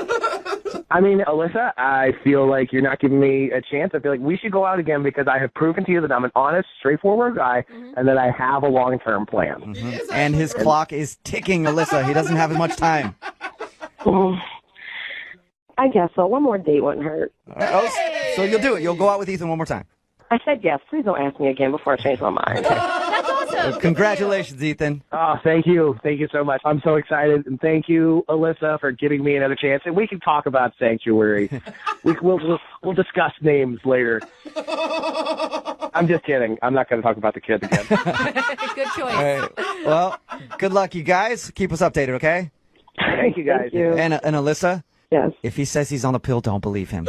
I mean, Alyssa, I feel like you're not giving me a chance. I feel like we should go out again because I have proven to you that I'm an honest, straightforward guy and that I have a long-term plan. And his clock is ticking, Alyssa. He doesn't have as much time. I guess so. One more date wouldn't hurt. Oh, so you'll do it. You'll go out with Ethan one more time. I said yes. Please don't ask me again before I change my mind. That's awesome. Congratulations, Ethan. Oh, thank you. Thank you so much. I'm so excited. And thank you, Alyssa, for giving me another chance. And we can talk about Sanctuary. We'll discuss names later. I'm just kidding. I'm not going to talk about the kids again. Good choice. All right. Well, good luck, you guys. Keep us updated, okay? Thank you, guys. Thank you. And Alyssa? Yes. If he says he's on a pill, don't believe him.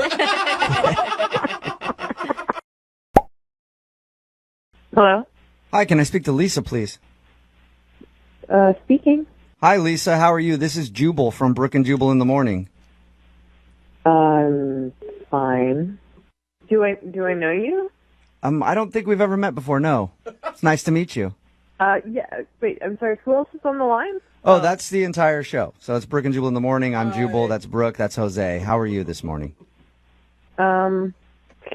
Hello? Hi, can I speak to Lisa, please? Speaking. Hi, Lisa. How are you? This is Jubal from Brooke and Jubal in the Morning. Fine. Do I know you? I don't think we've ever met before, no. It's nice to meet you. Yeah. Wait, I'm sorry. Who else is on the line? Oh, that's the entire show. So it's Brooke and Jubal in the Morning. I'm Jubal. That's Brooke. That's Jose. How are you this morning?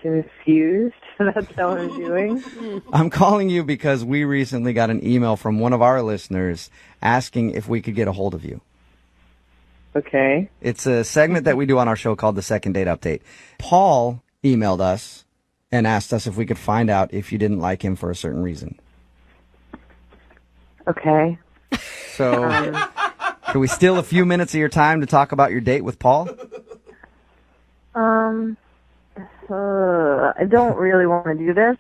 Confused. That's how I'm doing. I'm calling you because we recently got an email from one of our listeners asking if we could get a hold of you. Okay. It's a segment that we do on our show called the Second Date Update. Paul emailed us and asked us if we could find out if you didn't like him for a certain reason. Okay. So, can we steal a few minutes of your time to talk about your date with Paul? I don't really want to do this,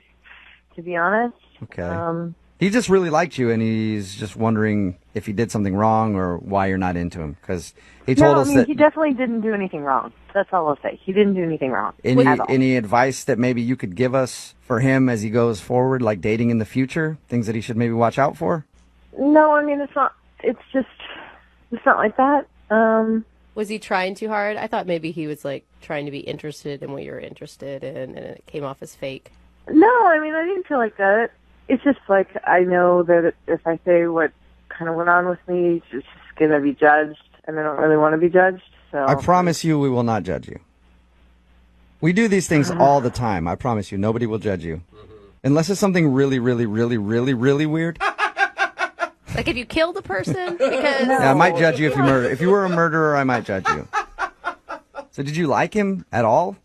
to be honest. Okay. He just really liked you, and he's just wondering if he did something wrong or why you're not into him. Because he told us that he definitely didn't do anything wrong. That's all I'll say. He didn't do anything wrong. Any advice that maybe you could give us for him as he goes forward, like dating in the future? Things that he should maybe watch out for? No, I mean, it's not like that. Was he trying too hard? I thought maybe he was like trying to be interested in what you're interested in, and it came off as fake. No, I mean, I didn't feel like that. It's just like I know that if I say what kind of went on with me, it's just going to be judged, and I don't really want to be judged. So I promise you we will not judge you. We do these things all the time. I promise you. Nobody will judge you. Unless it's something really, really, really, really, really weird. Like if you killed a person? Because Yeah, I might judge you if you murder. If you were a murderer, I might judge you. So did you like him at all?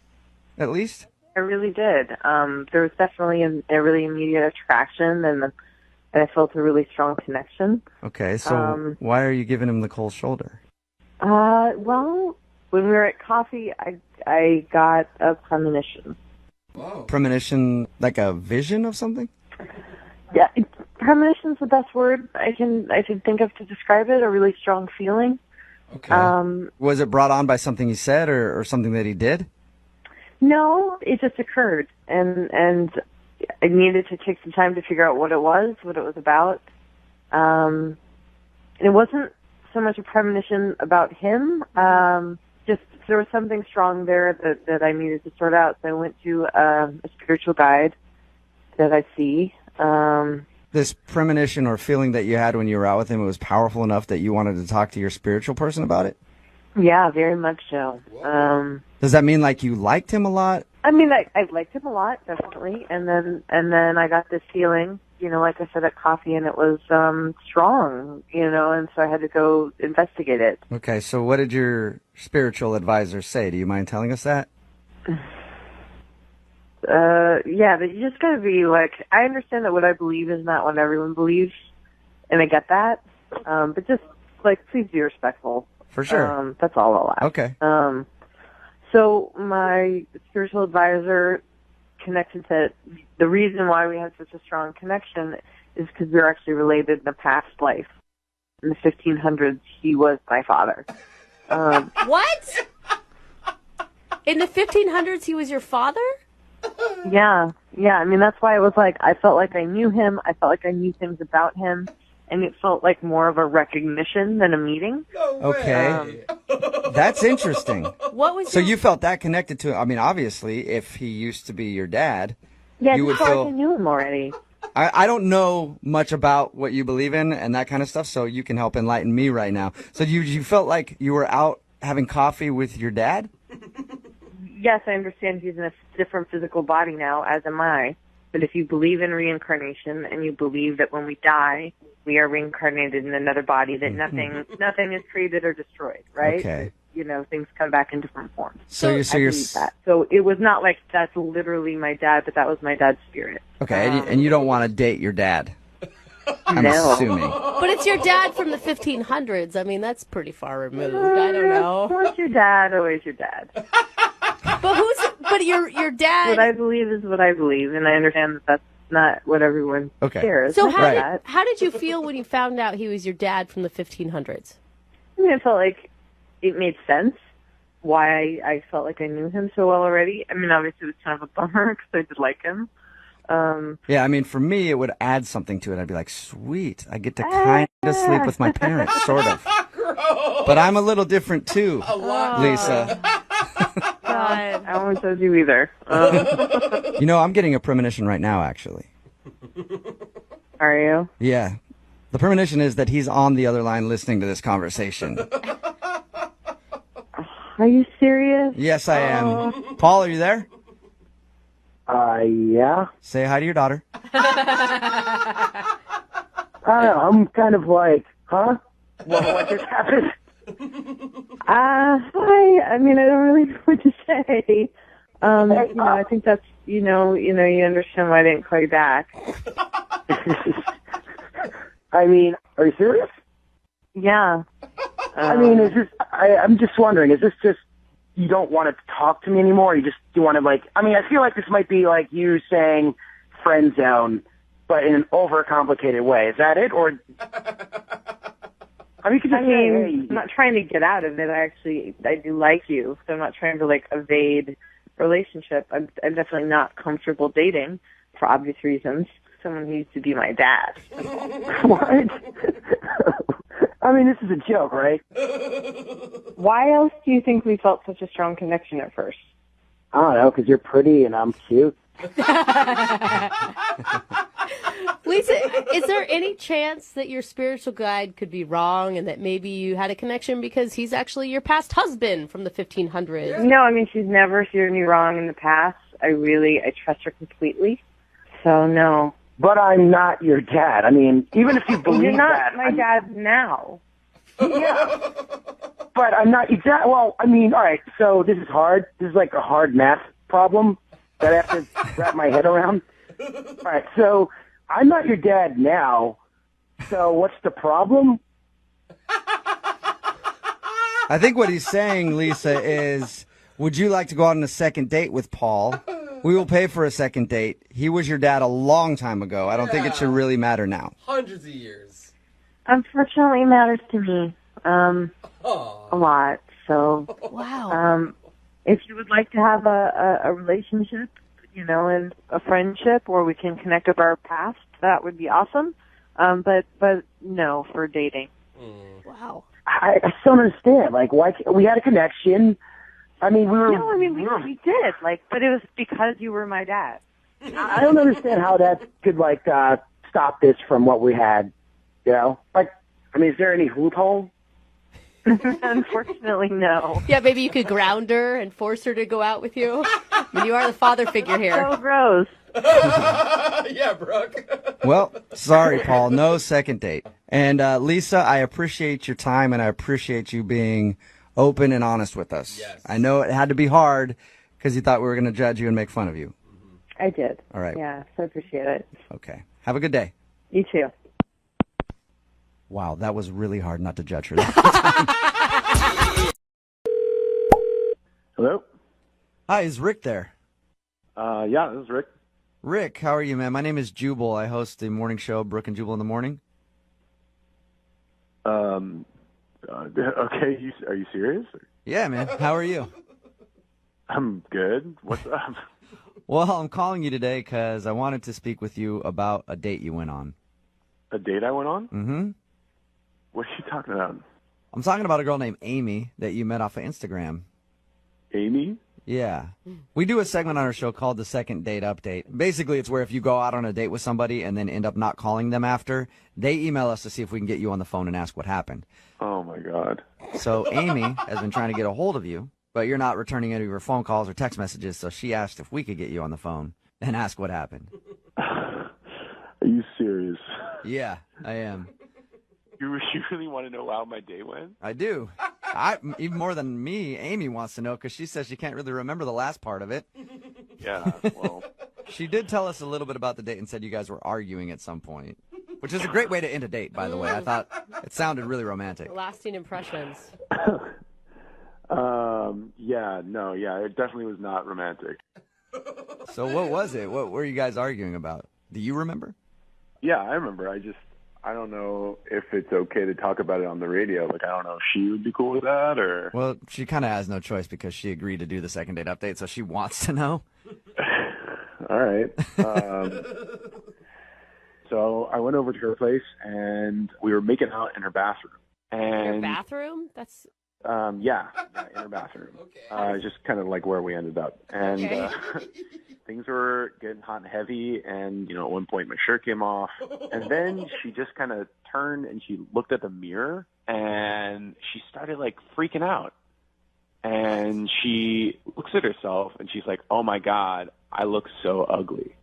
At least? I really did. There was definitely a really immediate attraction, and I felt a really strong connection. Okay, so why are you giving him the cold shoulder? Well, when we were at coffee, I got a premonition. Whoa. Premonition, like a vision of something? Yeah, premonition's the best word I can think of to describe it. A really strong feeling. Okay. Was it brought on by something he said or something that he did? No, it just occurred, and I needed to take some time to figure out what it was about. And it wasn't so much a premonition about him. Just there was something strong there that I needed to sort out. So I went to a spiritual guide that I see. This premonition or feeling that you had when you were out with him, it was powerful enough that you wanted to talk to your spiritual person about it? Yeah, very much so. Does that mean like you liked him a lot? I mean, I liked him a lot, definitely. And then I got this feeling, like I said at coffee, and it was strong, and so I had to go investigate it. Okay, so what did your spiritual advisor say? Do you mind telling us that? Yeah, but you just gotta be like, I understand that what I believe is not what everyone believes, and I get that. But just please be respectful. For sure. That's all I'll ask. Okay. So my spiritual advisor connected that the reason why we had such a strong connection is because we were actually related in a past life. In the 1500s, he was my father. What? In the 1500s, he was your father? Yeah. I mean, that's why it was like, I felt like I knew him. I felt like I knew things about him. And it felt like more of a recognition than a meeting. Okay. That's interesting. What was So you felt that connected to him? I mean, obviously, if he used to be your dad, Yeah, you I would felt feel... like I knew him already. I don't know much about what you believe in and that kind of stuff, so you can help enlighten me right now. So you felt like you were out having coffee with your dad? Yes, I understand he's in a different physical body now, as am I. But if you believe in reincarnation and you believe that when we die, we are reincarnated in another body, that nothing is created or destroyed, right? Okay. Things come back in different forms. So you're that. So it was not like that's literally my dad, but that was my dad's spirit. Okay, and you don't want to date your dad? I'm assuming. But it's your dad from the 1500s. I mean, that's pretty far removed. I don't know. Once your dad, always your dad. But your dad... What I believe is what I believe, and I understand that that's not what everyone cares. So how did you feel when you found out he was your dad from the 1500s? I mean, I felt like it made sense why I felt like I knew him so well already. I mean, obviously it was kind of a bummer because I did like him. Yeah, I mean, for me, it would add something to it. I'd be like, sweet, I get to kind of sleep with my parents, sort of. But I'm a little different too, Lisa. God. I won't judge you either. I'm getting a premonition right now, actually. Are you? Yeah. The premonition is that he's on the other line listening to this conversation. Are you serious? Yes, I am. Paul, are you there? Yeah. Say hi to your daughter. I don't know. I'm kind of like, huh? What just happened? Hi. I mean, I don't really know what to say. I think that's, you understand why I didn't call you back. I mean, are you serious? Yeah. I mean, I'm just wondering, is this just, you don't want to talk to me anymore? You want to I feel like this might be like you saying friend zone, but in an overcomplicated way. Is that it? Or, I'm not trying to get out of it. I do like you, so I'm not trying to evade relationship. I'm definitely not comfortable dating for obvious reasons. Someone who used to be my dad. What? I mean, this is a joke, right? Why else do you think we felt such a strong connection at first? I don't know, because you're pretty and I'm cute. Lisa, is there any chance that your spiritual guide could be wrong and that maybe you had a connection because he's actually your past husband from the 1500s? No, I mean, she's never steered me wrong in the past. I trust her completely. So no. But I'm not your dad. I mean, even if you believe You're not that, my dad now. Yeah. But I'm not your dad. Well, I mean, all right. So this is hard. This is like a hard math problem that I have to wrap my head around. All right. So I'm not your dad now. So what's the problem? I think what he's saying, Lisa, is would you like to go out on a second date with Paul? We will pay for a second date. He was your dad a long time ago. I don't think it should really matter now. Hundreds of years. Unfortunately, it matters to me a lot. So, wow. If you would like to have a relationship, you know, and a friendship where we can connect with our past, that would be awesome. But no, for dating. Wow. I still don't understand. Like, why we had a connection. I mean, we were. No, I mean, we did. Like, but it was because you were my dad. I don't understand how that could like stop this from what we had. You know, like, I mean, is there any loophole? Unfortunately, no. Yeah, maybe you could ground her and force her to go out with you. I mean, you are the father figure here. So gross. Yeah, Brooke. Well, sorry, Paul. No second date. And Lisa, I appreciate your time and I appreciate you being open and honest with us. Yes. I know it had to be hard because you thought we were going to judge you and make fun of you. I did. All right. Yeah, so appreciate it. Okay. Have a good day. You too. Wow, that was really hard not to judge her. That Hello? Hi, is Rick there? Yeah, this is Rick. Rick, how are you, man? My name is Jubal. I host the morning show, Brooke and Jubal in the Morning. Okay, are you serious? Yeah, man. How are you? I'm good. What's up? Well, I'm calling you today because I wanted to speak with you about a date you went on. A date I went on? Mm-hmm. What are you talking about? I'm talking about a girl named Amy that you met off of Instagram. Amy? Yeah. We do a segment on our show called the Second Date Update. Basically, it's where if you go out on a date with somebody and then end up not calling them after, they email us to see if we can get you on the phone and ask what happened. Oh, my God. So Amy has been trying to get a hold of you, but you're not returning any of her phone calls or text messages, so she asked if we could get you on the phone and ask what happened. Are you serious? Yeah, I am. You really want to know how my day went? I do. Even more than me, Amy wants to know because she says she can't really remember the last part of it. Yeah, well. She did tell us a little bit about the date and said you guys were arguing at some point, which is a great way to end a date, by the way. I thought it sounded really romantic. Lasting impressions. Yeah, it definitely was not romantic. So what was it? What were you guys arguing about? Do you remember? Yeah, I remember. I don't know if it's okay to talk about it on the radio. Like, I don't know if she would be cool with that or... Well, she kind of has no choice because she agreed to do the second date update, so she wants to know. All right. So I went over to her place, and we were making out in her bathroom. And Your bathroom? That's... Yeah, in her bathroom. Okay. Just kind of like where we ended up. And Okay. things were getting hot and heavy, and, you know, at one point my shirt came off. And then she just kind of turned and she looked at the mirror, and she started, like, freaking out. And she looks at herself, and she's like, oh, my God, I look so ugly.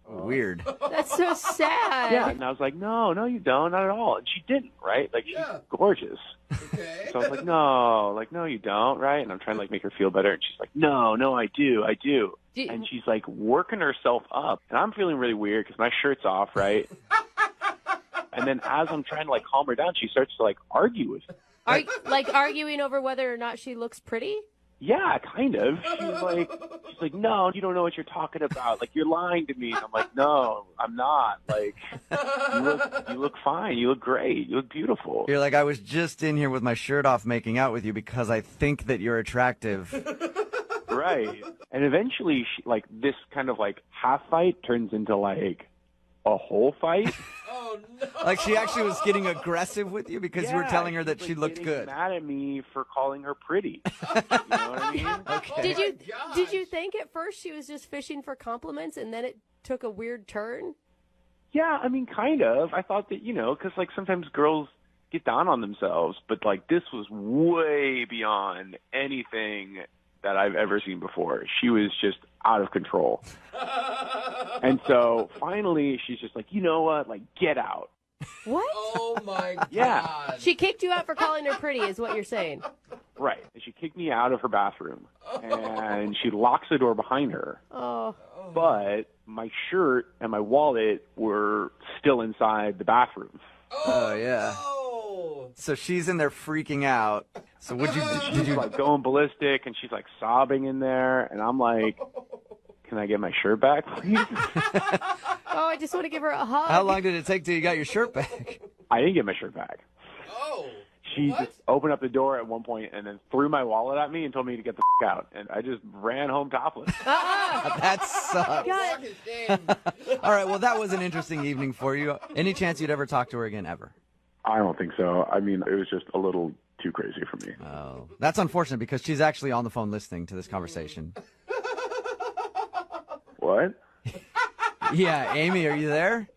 Weird. That's so sad. Yeah, and I was like, no, you don't, not at all. And she didn't, right? Like, she's gorgeous. Okay. So I was like, no, you don't, right? And I'm trying to, like, make her feel better. And she's like, no, I do. And she's, like, working herself up. And I'm feeling really weird because my shirt's off, right? And then as I'm trying to, like, calm her down, she starts to, like, argue with me. Are you, like, arguing over whether or not she looks pretty? Yeah, kind of. She's like, no, you don't know what you're talking about. Like, you're lying to me. And I'm like, no, I'm not. Like, you look fine. You look great. You look beautiful. You're like, I was just in here with my shirt off making out with you because I think that you're attractive. Right. And eventually, like, this kind of, like, half fight turns into, like, a whole fight. Oh, no. Like, she actually was getting aggressive with you because you were telling her that she's, she like, looked getting good. mad at me for calling her pretty. You know what I mean? Okay. Did you think at first she was just fishing for compliments and then it took a weird turn? Yeah, I mean, kind of. I thought that, you know, because, like, sometimes girls get down on themselves, but, like, this was way beyond anything that I've ever seen before. She was just out of control. And so finally she's just like, you know what? Like, get out. What? Oh, my God. Yeah. She kicked you out for calling her pretty, is what you're saying. Right. And she kicked me out of her bathroom. And she locks the door behind her. Oh. But my shirt and my wallet were still inside the bathroom. Oh, yeah. So she's in there freaking out. So She's like going ballistic, and she's like sobbing in there, and I'm like, can I get my shirt back, please? Oh, I just want to give her a hug. How long did it take till you got your shirt back? I didn't get my shirt back. Oh. She just opened up the door at one point and then threw my wallet at me and told me to get the out. And I just ran home topless. That sucks. All right, well, that was an interesting evening for you. Any chance you'd ever talk to her again, ever? I don't think so. I mean, it was just a little too crazy for me. Oh, that's unfortunate because she's actually on the phone listening to this conversation. What? Yeah, Amy, are you there?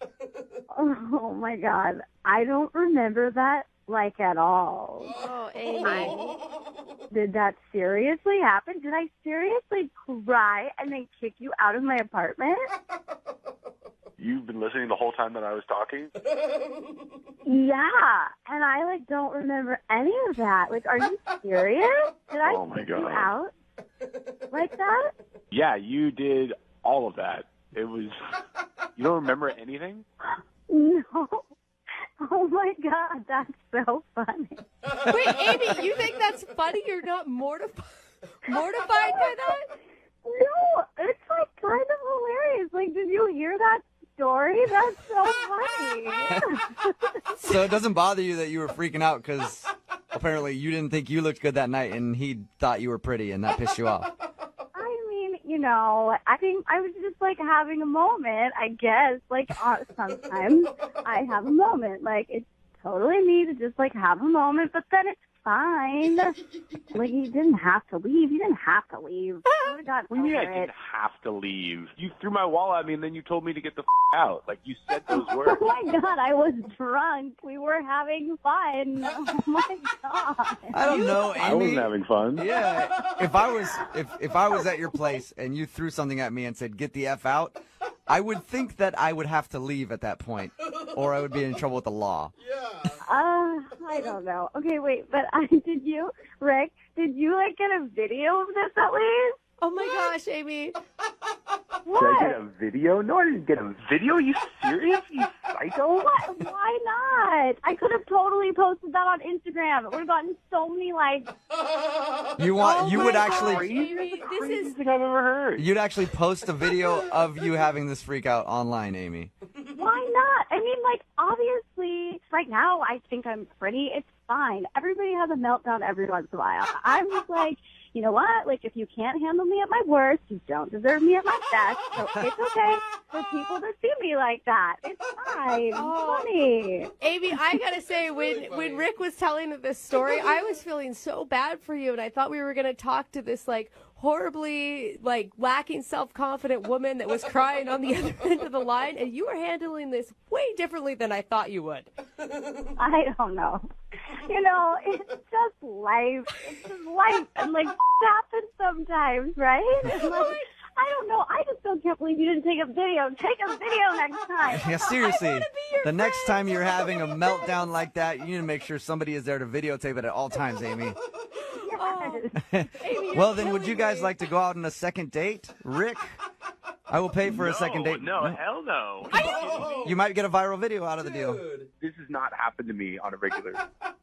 Oh my God. I don't remember that like at all. Oh, Amy. Did that seriously happen? Did I seriously cry and then kick you out of my apartment? You've been listening the whole time that I was talking? Yeah. And I like don't remember any of that. Like, are you serious? Did I Oh, my kick you God. out like that? Yeah, you did all of that. It was... You don't remember anything? No. Oh my God, that's so funny. Wait, Amy, you think that's funny? You're not mortified by that? No, it's like kind of hilarious. Like, did you hear that story? That's so funny. So it doesn't bother you that you were freaking out because apparently you didn't think you looked good that night and he thought you were pretty and that pissed you off. I mean, you know, I think I was just like having a moment, I guess. Like, sometimes I have a moment. Like, it's totally me to just like have a moment, but then it's fine. Like, you didn't have to leave. You didn't have to leave. I would have gotten What do you mean I over didn't it. have to leave? You threw my wallet at me and then you told me to get the out. Like, you said those words. Oh my God, I was drunk. We were having fun. Oh my God. I don't know, Amy. I wasn't having fun. Yeah. If I was at your place and you threw something at me and said, get the F out, I would think that I would have to leave at that point or I would be in trouble with the law. I don't know. Okay, wait, but Rick, did you like get a video of this at least? Oh my gosh, Amy. What? Did I get a video? No, I didn't get a video. Are you serious? You psycho? What? Why not? I could have totally posted that on Instagram. It would have gotten so many likes. You would actually, Amy, this is thing I've ever heard. you'd actually post a video of you having this freak out online, Amy. Why not? I mean, like, obviously, right now I think I'm pretty. It's fine. Everybody has a meltdown every once in a while. I'm just like, you know what? Like, if you can't handle me at my worst, you don't deserve me at my best. So it's okay for people to see me like that. It's fine. It's funny. Amy, I gotta say, when Rick was telling this story, I was feeling so bad for you, and I thought we were gonna talk to this like horribly like lacking self-confident woman that was crying on the other end of the line, and you were handling this way differently than I thought you would. I don't know. You know, it's just life. It's just life, and like happens sometimes, right? And, like, I don't know. I just still can't believe you didn't take a video. Take a video next time. Yeah, seriously. The next time you're having a meltdown like that, you need to make sure somebody is there to videotape it at all times, Amy. Amy, Well, then, would you guys like to go out on a second date? Rick, I will pay for a second date. No, hell no. You might get a viral video out of the deal. This has not happened to me on a regular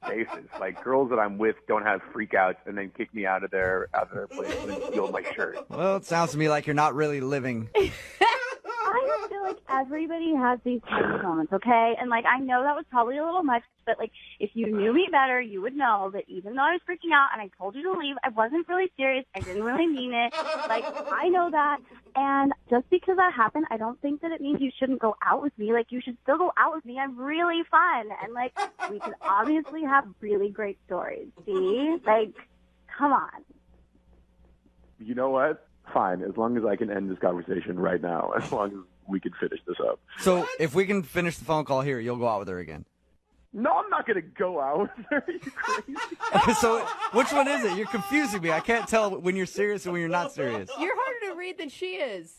basis. Like, girls that I'm with don't have freakouts and then kick me out of their place and then steal my shirt. Well, it sounds to me like you're not really living. I just feel like everybody has these kind of moments, okay? And, like, I know that was probably a little much, but, like, if you knew me better, you would know that even though I was freaking out and I told you to leave, I wasn't really serious. I didn't really mean it. Like, I know that. And just because that happened, I don't think that it means you shouldn't go out with me. Like, you should still go out with me. I'm really fun. And, like, we could obviously have really great stories. See? Like, come on. You know what? Fine, as long as I can end this conversation right now, as long as we can finish this up. So if we can finish the phone call here, you'll go out with her again. No, I'm not going to go out. Are you crazy? So which one is it? You're confusing me. I can't tell when you're serious and when you're not serious. You're harder to read than she is.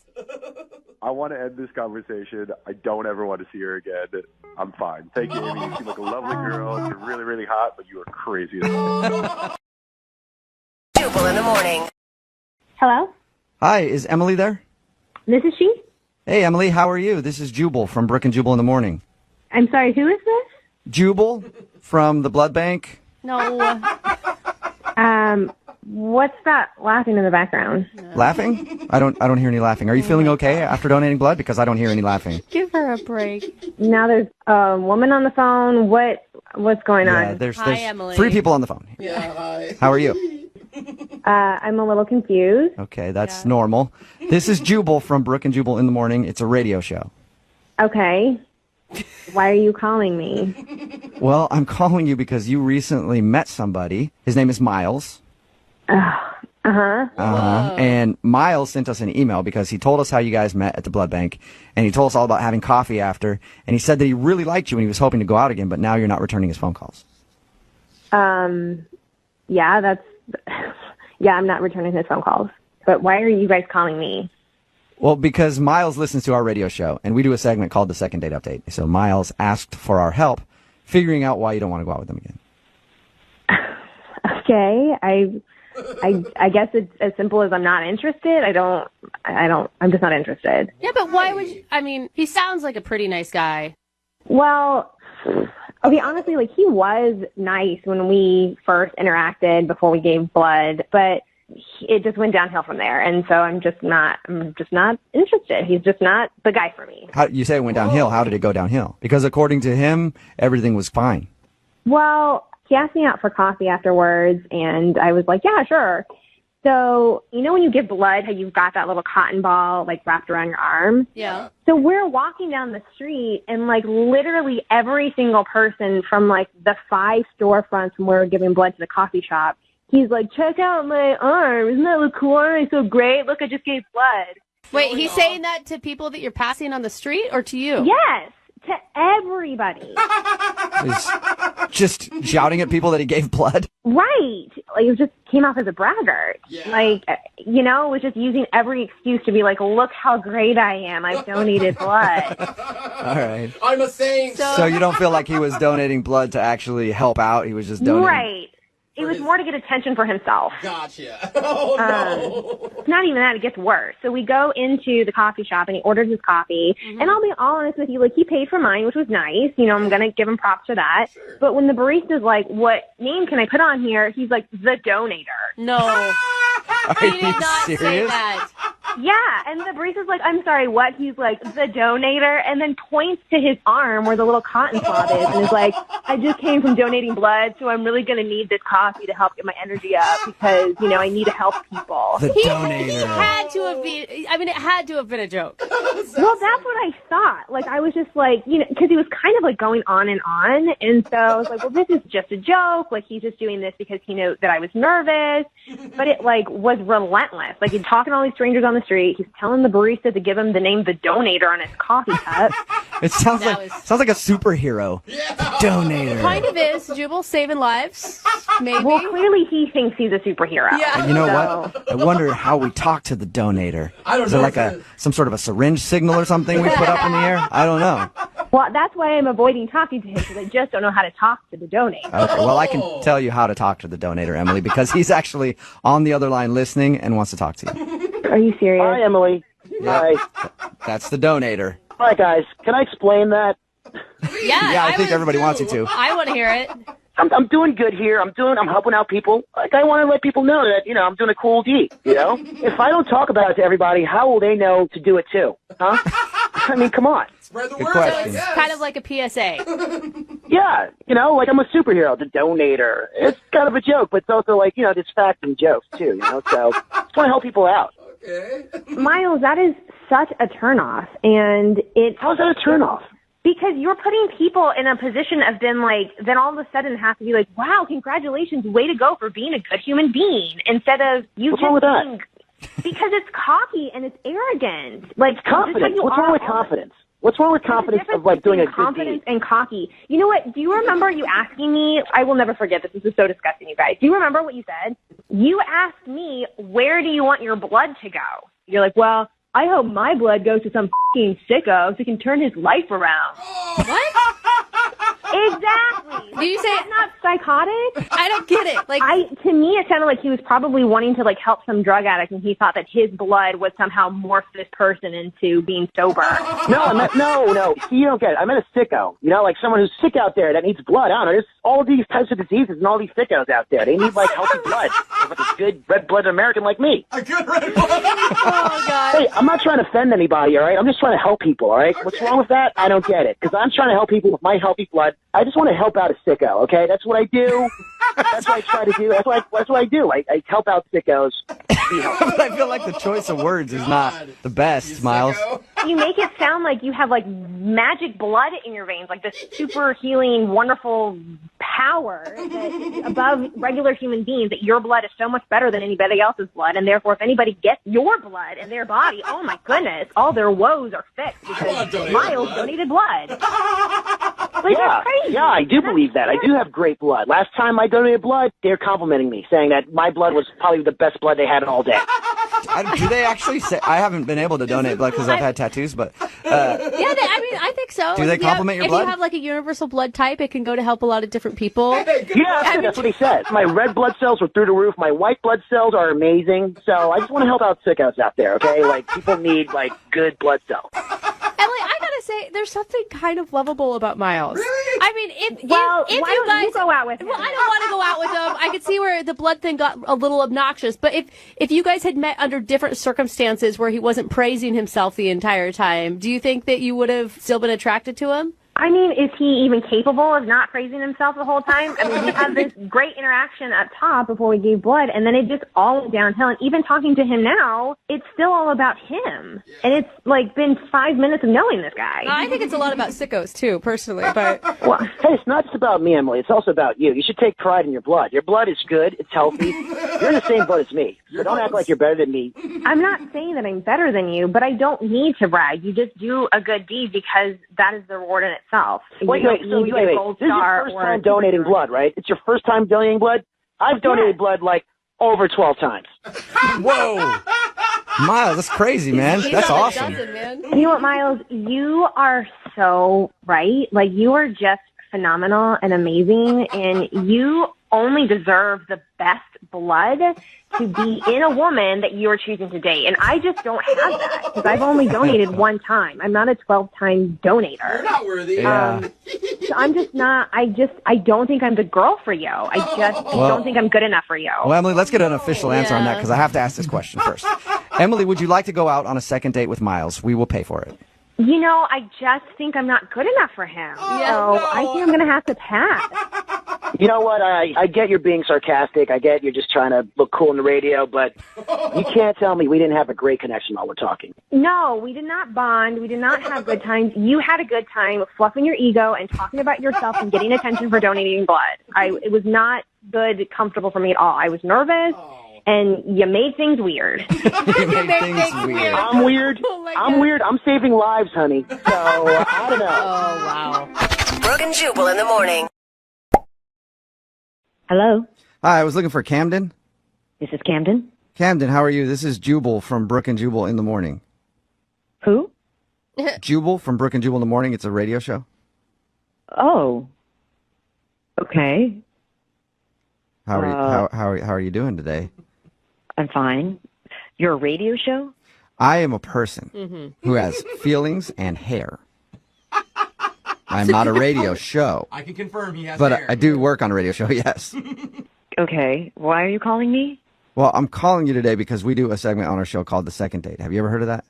I want to end this conversation. I don't ever want to see her again. I'm fine. Thank you, Amy. You seem like a lovely girl. You're really, really hot, but you are crazy. Jubal in the morning. Hello? Hi, is Emily there? This is she? Hey, Emily, how are you? This is Jubal from Brooke Jubal in the morning. I'm sorry, who is this? Jubal from the blood bank. No. What's that laughing in the background? Laughing? I don't hear any laughing. Are you feeling okay after donating blood? Because I don't hear any laughing. Give her a break. Now there's a woman on the phone. What's going Yeah, on? there's Emily. 3 people on the phone. Yeah, hi. How are you? I'm a little confused. Okay, that's normal. This is Jubal from Brooke and Jubal in the morning. It's a radio show. Okay. Why are you calling me? Well, I'm calling you because you recently met somebody. His name is Miles. And Miles sent us an email because he told us how you guys met at the blood bank, and he told us all about having coffee after, and he said that he really liked you and he was hoping to go out again, but now you're not returning his phone calls. Yeah, I'm not returning his phone calls. But why are you guys calling me? Well, because Miles listens to our radio show, and we do a segment called the Second Date Update. So Miles asked for our help figuring out why you don't want to go out with him again. Okay, I guess it's as simple as I'm not interested. I'm just not interested. Yeah, but why would you? I mean, he sounds like a pretty nice guy. Well, okay, honestly, like, he was nice when we first interacted before we gave blood, but it just went downhill from there. And so I'm just not interested. He's just not the guy for me. How, you say it went downhill. How did it go downhill? Because according to him, everything was fine. Well, he asked me out for coffee afterwards, and I was like, yeah, sure. So, you know when you give blood, how you've got that little cotton ball, like, wrapped around your arm? Yeah. So we're walking down the street, and, like, literally every single person from, like, the 5 storefronts from where we're giving blood to the coffee shop, he's like, check out my arm. Isn't that look cool? It's so great. Look, I just gave blood. Wait, he's saying that to people that you're passing on the street or to you? Yes, to everybody. He's just shouting at people that he gave blood. Right. Like, it just came off as a braggart. Yeah. Like, was just using every excuse to be like, look how great I am. I've donated blood. All right. I'm a saint. So you don't feel like he was donating blood to actually help out? He was just donating. Right. It was more to get attention for himself. Gotcha. Oh, no. It's not even that. It gets worse. So we go into the coffee shop, and he orders his coffee. Mm-hmm. And I'll be all honest with you, like, he paid for mine, which was nice. I'm going to give him props for that. Sure. But when the barista's like, what name can I put on here? He's like, the donator. No. Are He you did not serious? say that. Yeah, and the barista's like, I'm sorry, what? He's like, the donator, and then points to his arm where the little cotton swab is, and is like, I just came from donating blood, so I'm really going to need this coffee to help get my energy up because, I need to help people. The donator. He had to have been, it had to have been a joke. Well, that's what I thought. Like, I was just like, because he was kind of like going on, and so I was like, well, this is just a joke. Like, he's just doing this because he knew that I was nervous, but it, like, was relentless. Like, he's talking to all these strangers on the street. He's telling the barista to give him the name the donator on his coffee cup. It sounds like a superhero. Yeah. The donator. Kind of is. Jubal saving lives. Maybe. Well, clearly he thinks he's a superhero. Yeah. You know what? I wonder how we talk to the donator. I don't Is know. it like some sort of a syringe signal or something we put up in the air? I don't know. Well, that's why I'm avoiding talking to him, because I just don't know how to talk to the donator. Okay, well, I can tell you how to talk to the donator, Emily, because he's actually on the other line listening and wants to talk to you. Are you serious? Hi, Emily. Hi. That's the donator. All right, guys. Can I explain that? Yeah, I think everybody wants you to. I want to hear it. I'm doing good here. I'm helping out people. Like, I want to let people know that, I'm doing a cool deed, If I don't talk about it to everybody, how will they know to do it too? Huh? I mean, come on. Spread the Good word. question. So it's kind of like a PSA. Yeah, like I'm a superhero, the donator. It's kind of a joke, but it's also like, there's facts and jokes too, So just want to help people out. Okay. Miles, that is such a turnoff, and How is that a turnoff? because you're putting people in a position of then all of a sudden have to be like, wow, congratulations, way to go for being a good human being, instead of you What's just wrong with that? being, because it's cocky and it's arrogant. Like, Confidence. What's wrong with confidence? What's wrong with confidence of like doing a good confidence deed? and cocky. You know what? Do you remember you asking me? I will never forget this. This is so disgusting, you guys. Do you remember what you said? You asked me, where do you want your blood to go? You're like, well, I hope my blood goes to some fucking sicko so he can turn his life around. What? Exactly. Did you say that's not psychotic? I don't get it. Like, to me, it sounded like he was probably wanting to like help some drug addict, and he thought that his blood would somehow morph this person into being sober. No. See, you don't get it. I meant a sicko. You know, like someone who's sick out there that needs blood. I don't know. There's all these types of diseases and all these sickos out there. They need like healthy blood. Like a good red-blooded American like me. A good red blood. Oh God. Hey, I'm not trying to offend anybody, all right? I'm just trying to help people, all right? Okay. What's wrong with that? I don't get it. Because I'm trying to help people with my healthy blood. I just want to help out a sicko, okay? That's what I do. That's what I try to do. That's what I do. I help out sickos. But I feel like the choice of words is not the best, Miles. You make it sound like you have like magic blood in your veins, like this super healing, wonderful power that is above regular human beings, that your blood is so much better than anybody else's blood, and therefore if anybody gets your blood in their body, oh my goodness, all their woes are fixed because Miles donated blood. Like, that's crazy. Yeah, I do believe that. I do have great blood. Last time I donated blood, they're complimenting me, saying that my blood was probably the best blood they had all day. Do they actually say? I haven't been able to donate blood because I've had tattoos, but I think so. Do they compliment your blood? If you have like a universal blood type, it can go to help a lot of different people. Yeah, that's what he says. My red blood cells are through the roof. My white blood cells are amazing. So I just want to help out sickos out there, okay? Like, people need, like, good blood cells. Emily, I gotta say, there's something kind of lovable about Miles. Really? I mean, if why you don't guys you go out with him? Well, I don't want to go out with him. I could see where the blood thing got a little obnoxious. But if you guys had met under different circumstances where he wasn't praising himself the entire time, do you think that you would have still been attracted to him? I mean, is he even capable of not praising himself the whole time? I mean, we had this great interaction up top before we gave blood, and then it just all went downhill. And even talking to him now, it's still all about him. And it's, like, been 5 minutes of knowing this guy. I think it's a lot about sickos, too, personally. But well, hey, it's not just about me, Emily. It's also about you. You should take pride in your blood. Your blood is good. It's healthy. You're in the same blood as me. So don't act like you're better than me. I'm not saying that I'm better than you, but I don't need to brag. You just do a good deed because that is the reward in itself. Wait. This is your first time donating blood, right? It's your first time donating blood? I've donated blood, like, over 12 times. Whoa. Miles, that's crazy, man. That's awesome. You know what, Miles? You are so right. Like, you are just phenomenal and amazing, and you only deserve the best blood to be in a woman that you are choosing to date. And I just don't have that because I've only donated one time. I'm not a 12-time donator. You're not worthy. Yeah. So I'm just not, I don't think I'm the girl for you. I don't think I'm good enough for you. Well, Emily, let's get an official answer on that because I have to ask this question first. Emily, would you like to go out on a second date with Miles? We will pay for it. You know, I just think I'm not good enough for him. I think I'm going to have to pass. You know what? I get you're being sarcastic. I get you're just trying to look cool on the radio, but you can't tell me we didn't have a great connection while we're talking. No, we did not bond. We did not have good times. You had a good time fluffing your ego and talking about yourself and getting attention for donating blood. It was not good, comfortable for me at all. I was nervous. And you made things weird. You made things weird. I'm weird. I'm weird. I'm saving lives, honey. So, I don't know. Oh, wow. Brooke and Jubal in the morning. Hello? Hi, I was looking for Camden. This is Camden. Camden, how are you? This is Jubal from Brooke and Jubal in the morning. Who? Jubal from Brooke and Jubal in the morning. It's a radio show. Oh. Okay. How are you doing today? I'm fine. You're a radio show? I am a person who has feelings and hair. I'm not a radio show. I can confirm he has but hair. I do work on a radio show, yes. Okay. Why are you calling me? Well, I'm calling you today because we do a segment on our show called The Second Date. Have you ever heard of that?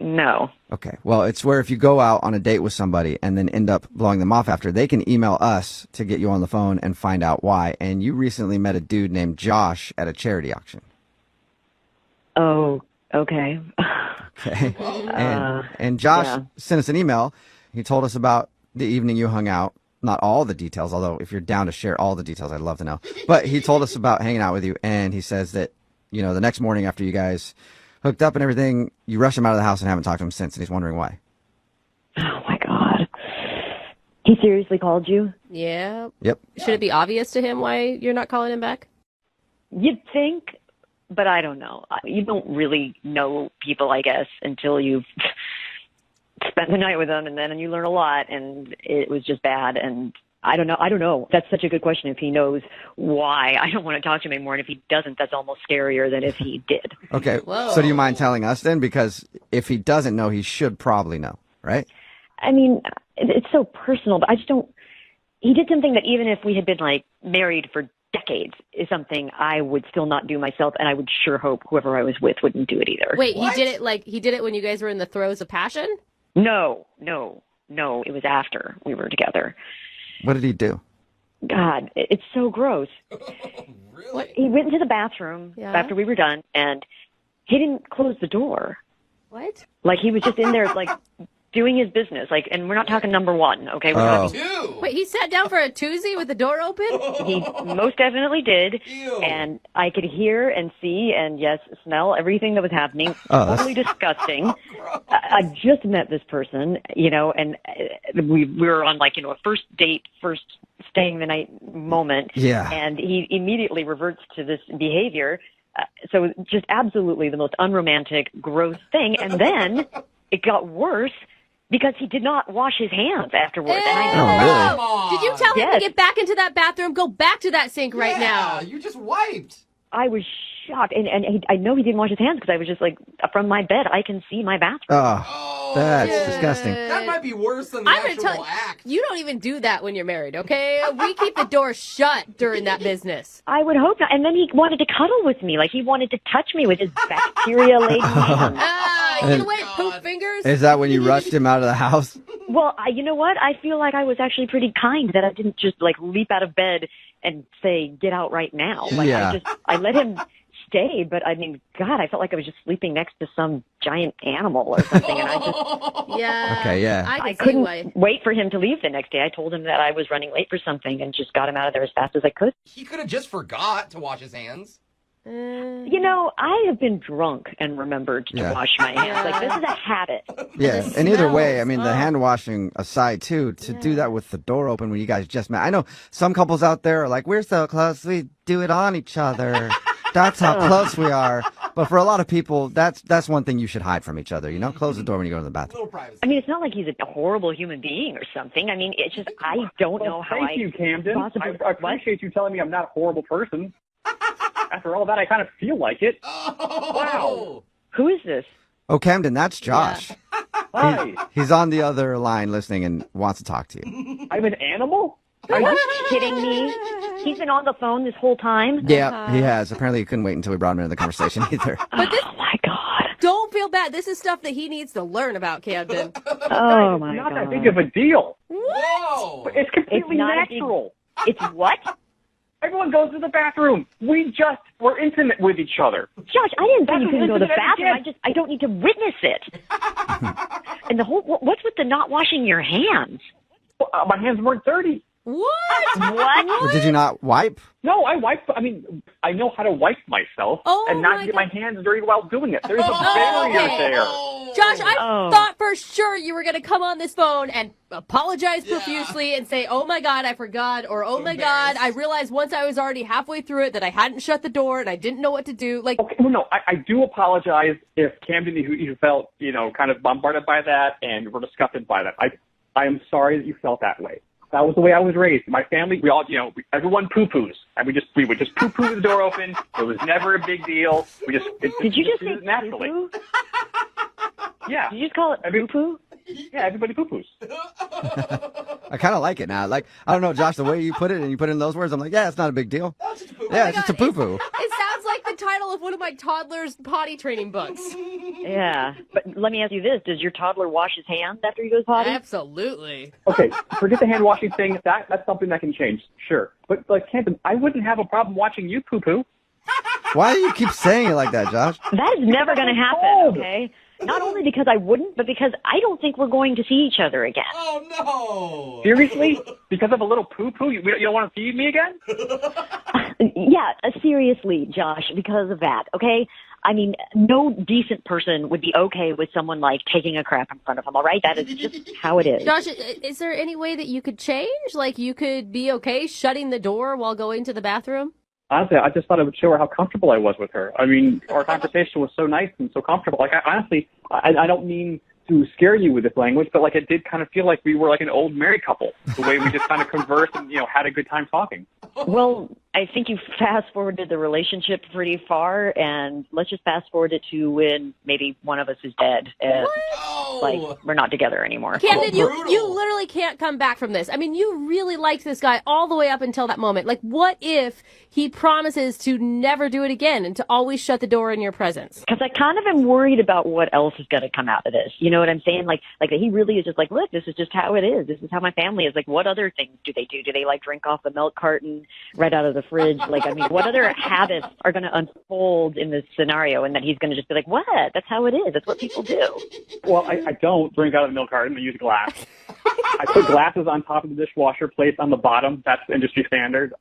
No. Okay. Well, it's where if you go out on a date with somebody and then end up blowing them off after, they can email us to get you on the phone and find out why. And you recently met a dude named Josh at a charity auction. Oh, okay. Okay. And Josh sent us an email. He told us about the evening you hung out. Not all the details, although if you're down to share all the details, I'd love to know. But he told us about hanging out with you, and he says that, you know, the next morning after you guys hooked up and everything, you rushed him out of the house and haven't talked to him since, and he's wondering why. He seriously called you? Yeah. Yep. Should it be obvious to him why you're not calling him back? You'd think, but I don't know. You don't really know people, I guess, until you've spent the night with them, and then you learn a lot, and it was just bad, and I don't know. That's such a good question. If he knows why, I don't want to talk to him anymore. And if he doesn't, that's almost scarier than if he did. Okay. Whoa. So do you mind telling us then? Because if he doesn't know, he should probably know, right? I mean, it's so personal, but I just don't. He did something that even if we had been like married for decades is something I would still not do myself, and I would sure hope whoever I was with wouldn't do it either. Wait, he did it when you guys were in the throes of passion? No. It was after we were together. What did he do? God, it's so gross. Really? He went into the bathroom after we were done, and he didn't close the door. What? Like, he was just in there, like, doing his business. Like, and we're not talking number one, okay? We're talking... Wait, he sat down for a toozy with the door open? He most definitely did. Ew. And I could hear and see and, yes, smell everything that was happening. Totally disgusting. I just met this person, and we were on, like, a first date, first staying the night moment. Yeah. And he immediately reverts to this behavior. So just absolutely the most unromantic, gross thing. And then it got worse because he did not wash his hands afterwards. And I really? Did you tell him to get back into that bathroom? Go back to that sink right now. You just wiped. I was shocked. And I know he didn't wash his hands because I was just like, from my bed, I can see my bathroom. Oh, that's disgusting. That might be worse than the I'm gonna actual tell you, act. you don't even do that when you're married, okay? We keep the door shut during that business. I would hope not. And then he wanted to cuddle with me. Like, he wanted to touch me with his bacteria-laden hands. Get away, poop fingers. Is that when you rushed him out of the house? Well, you know what? I feel like I was actually pretty kind that I didn't just, like, leap out of bed and say, get out right now. Like, Yeah. I let him stay, but I mean, God, I felt like I was just sleeping next to some giant animal or something, and I just... Yeah. Okay, yeah. I couldn't wait for him to leave the next day. I told him that I was running late for something and just got him out of there as fast as I could. He could have just forgot to wash his hands. I have been drunk and remembered to wash my hands. Like, this is a habit. Yeah, and either way, I mean, the hand washing aside, too, to do that with the door open when you guys just met. I know some couples out there are like, we're so close, we do it on each other. That's how close we are. But for a lot of people, that's one thing you should hide from each other. Close the door when you go to the bathroom. I mean, it's not like he's a horrible human being or something. I mean, it's just, I don't know how Thank you, Camden. possibly... I appreciate you telling me I'm not a horrible person. After all that, I kind of feel like it. Wow. Who is this? Oh, Camden, that's Josh. Hi. He's on the other line listening and wants to talk to you. I'm an animal? Are you kidding me? He's been on the phone this whole time? Yeah, he has. Apparently, he couldn't wait until we brought him into the conversation either. Oh, my God. Don't feel bad. This is stuff that he needs to learn about, Camden. Oh, my It's not God. that big of a deal. Whoa. But it's completely not a big- natural. It's what? Everyone goes to the bathroom. We just were intimate with each other. Josh, I didn't say That's you couldn't go to the what bathroom. I don't need to witness it. And the whole, what's with the not washing your hands? My hands weren't dirty. What? What? Did you not wipe? No, I wipe. I mean, I know how to wipe myself and not get my hands dirty while doing it. There's a barrier there. Josh, I thought for sure you were going to come on this phone and apologize profusely and say, oh my God, I forgot, or oh my God, I realized once I was already halfway through it that I hadn't shut the door and I didn't know what to do. Like, Okay, well, no, I do apologize if Camden, you felt, kind of bombarded by that and were disgusted by that. I am sorry that you felt that way. That was the way I was raised. My family, we all, everyone poo-poos. And we would just poo-poo the door open. It was never a big deal. Did you just say it naturally? poo-poo? Yeah. Did you just call it poo-poo? Yeah, everybody poo-poos. I kind of like it now. Like, I don't know, Josh, the way you put it and you put in those words, I'm like, yeah, it's not a big deal. Yeah, it's just a poo-poo. it sounds like the title of one of my toddler's potty training books. Yeah. But let me ask you this. Does your toddler wash his hands after he goes potty? Absolutely. Okay, forget the hand washing thing. That's something that can change, sure. But like Camden, I wouldn't have a problem watching you poo-poo. Why do you keep saying it like that, Josh? That is never going to happen, okay? Not only because I wouldn't, but because I don't think we're going to see each other again. Oh, no. Seriously? Because of a little poo-poo? You don't want to feed me again? Yeah, seriously, Josh, because of that, okay? I mean, no decent person would be okay with someone like taking a crap in front of them, all right? That is just how it is. Josh, is there any way that you could change? Like, you could be okay shutting the door while going to the bathroom? Honestly, I just thought it would show her how comfortable I was with her. I mean, our conversation was so nice and so comfortable. Like, I don't mean to scare you with this language, but like it did kind of feel like we were like an old married couple, the way we just kind of conversed and, had a good time talking. Well, I think you fast-forwarded the relationship pretty far, and let's just fast-forward it to when maybe one of us is dead and, like, we're not together anymore. Camden, you literally can't come back from this. I mean, you really liked this guy all the way up until that moment. Like, what if he promises to never do it again and to always shut the door in your presence? Because I kind of am worried about what else is going to come out of this. You know what I'm saying? Like that he really is just like, look, this is just how it is. This is how my family is. Like, what other things do they do? Do they, like, drink off the milk carton right out of the fridge? Like, I mean, what other habits are going to unfold in this scenario? And that he's going to just be like, what? That's how it is. That's what people do. Well, I don't drink out of the milk carton. I use glass. I put glasses on top of the dishwasher, plates on the bottom. That's industry standard.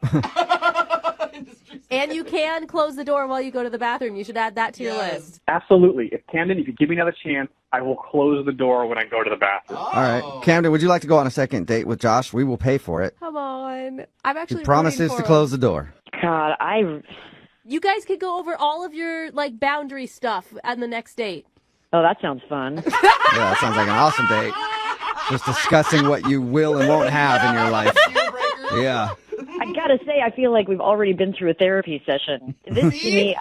And you can close the door while you go to the bathroom. You should add that to your list. Absolutely. Camden, if you give me another chance, I will close the door when I go to the bathroom. All right. Camden, would you like to go on a second date with Josh? We will pay for it. Come on. I'm actually He promises to close the door. God, You guys could go over all of your, like, boundary stuff on the next date. Oh, that sounds fun. Yeah, that sounds like an awesome date. Just discussing what you will and won't have in your life. Yeah. I gotta say, I feel like we've already been through a therapy session. This, to me,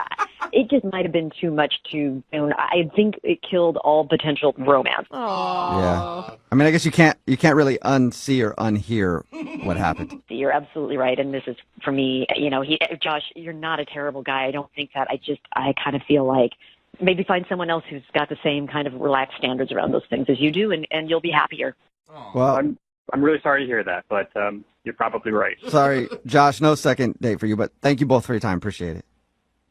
it just might have been too much too soon. I think it killed all potential romance. Yeah. I mean, I guess you can't really unsee or unhear what happened. You're absolutely right, and this is, for me, Josh, you're not a terrible guy. I don't think that. I kind of feel like maybe find someone else who's got the same kind of relaxed standards around those things as you do, and you'll be happier. Well, I'm really sorry to hear that, but you're probably right. Sorry, Josh, no second date for you, but thank you both for your time. Appreciate it.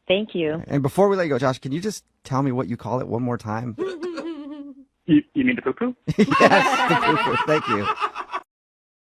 Thank you. And before we let you go, Josh, can you just tell me what you call it one more time? You mean the poo-poo? Yes, the poo-poo. Thank you.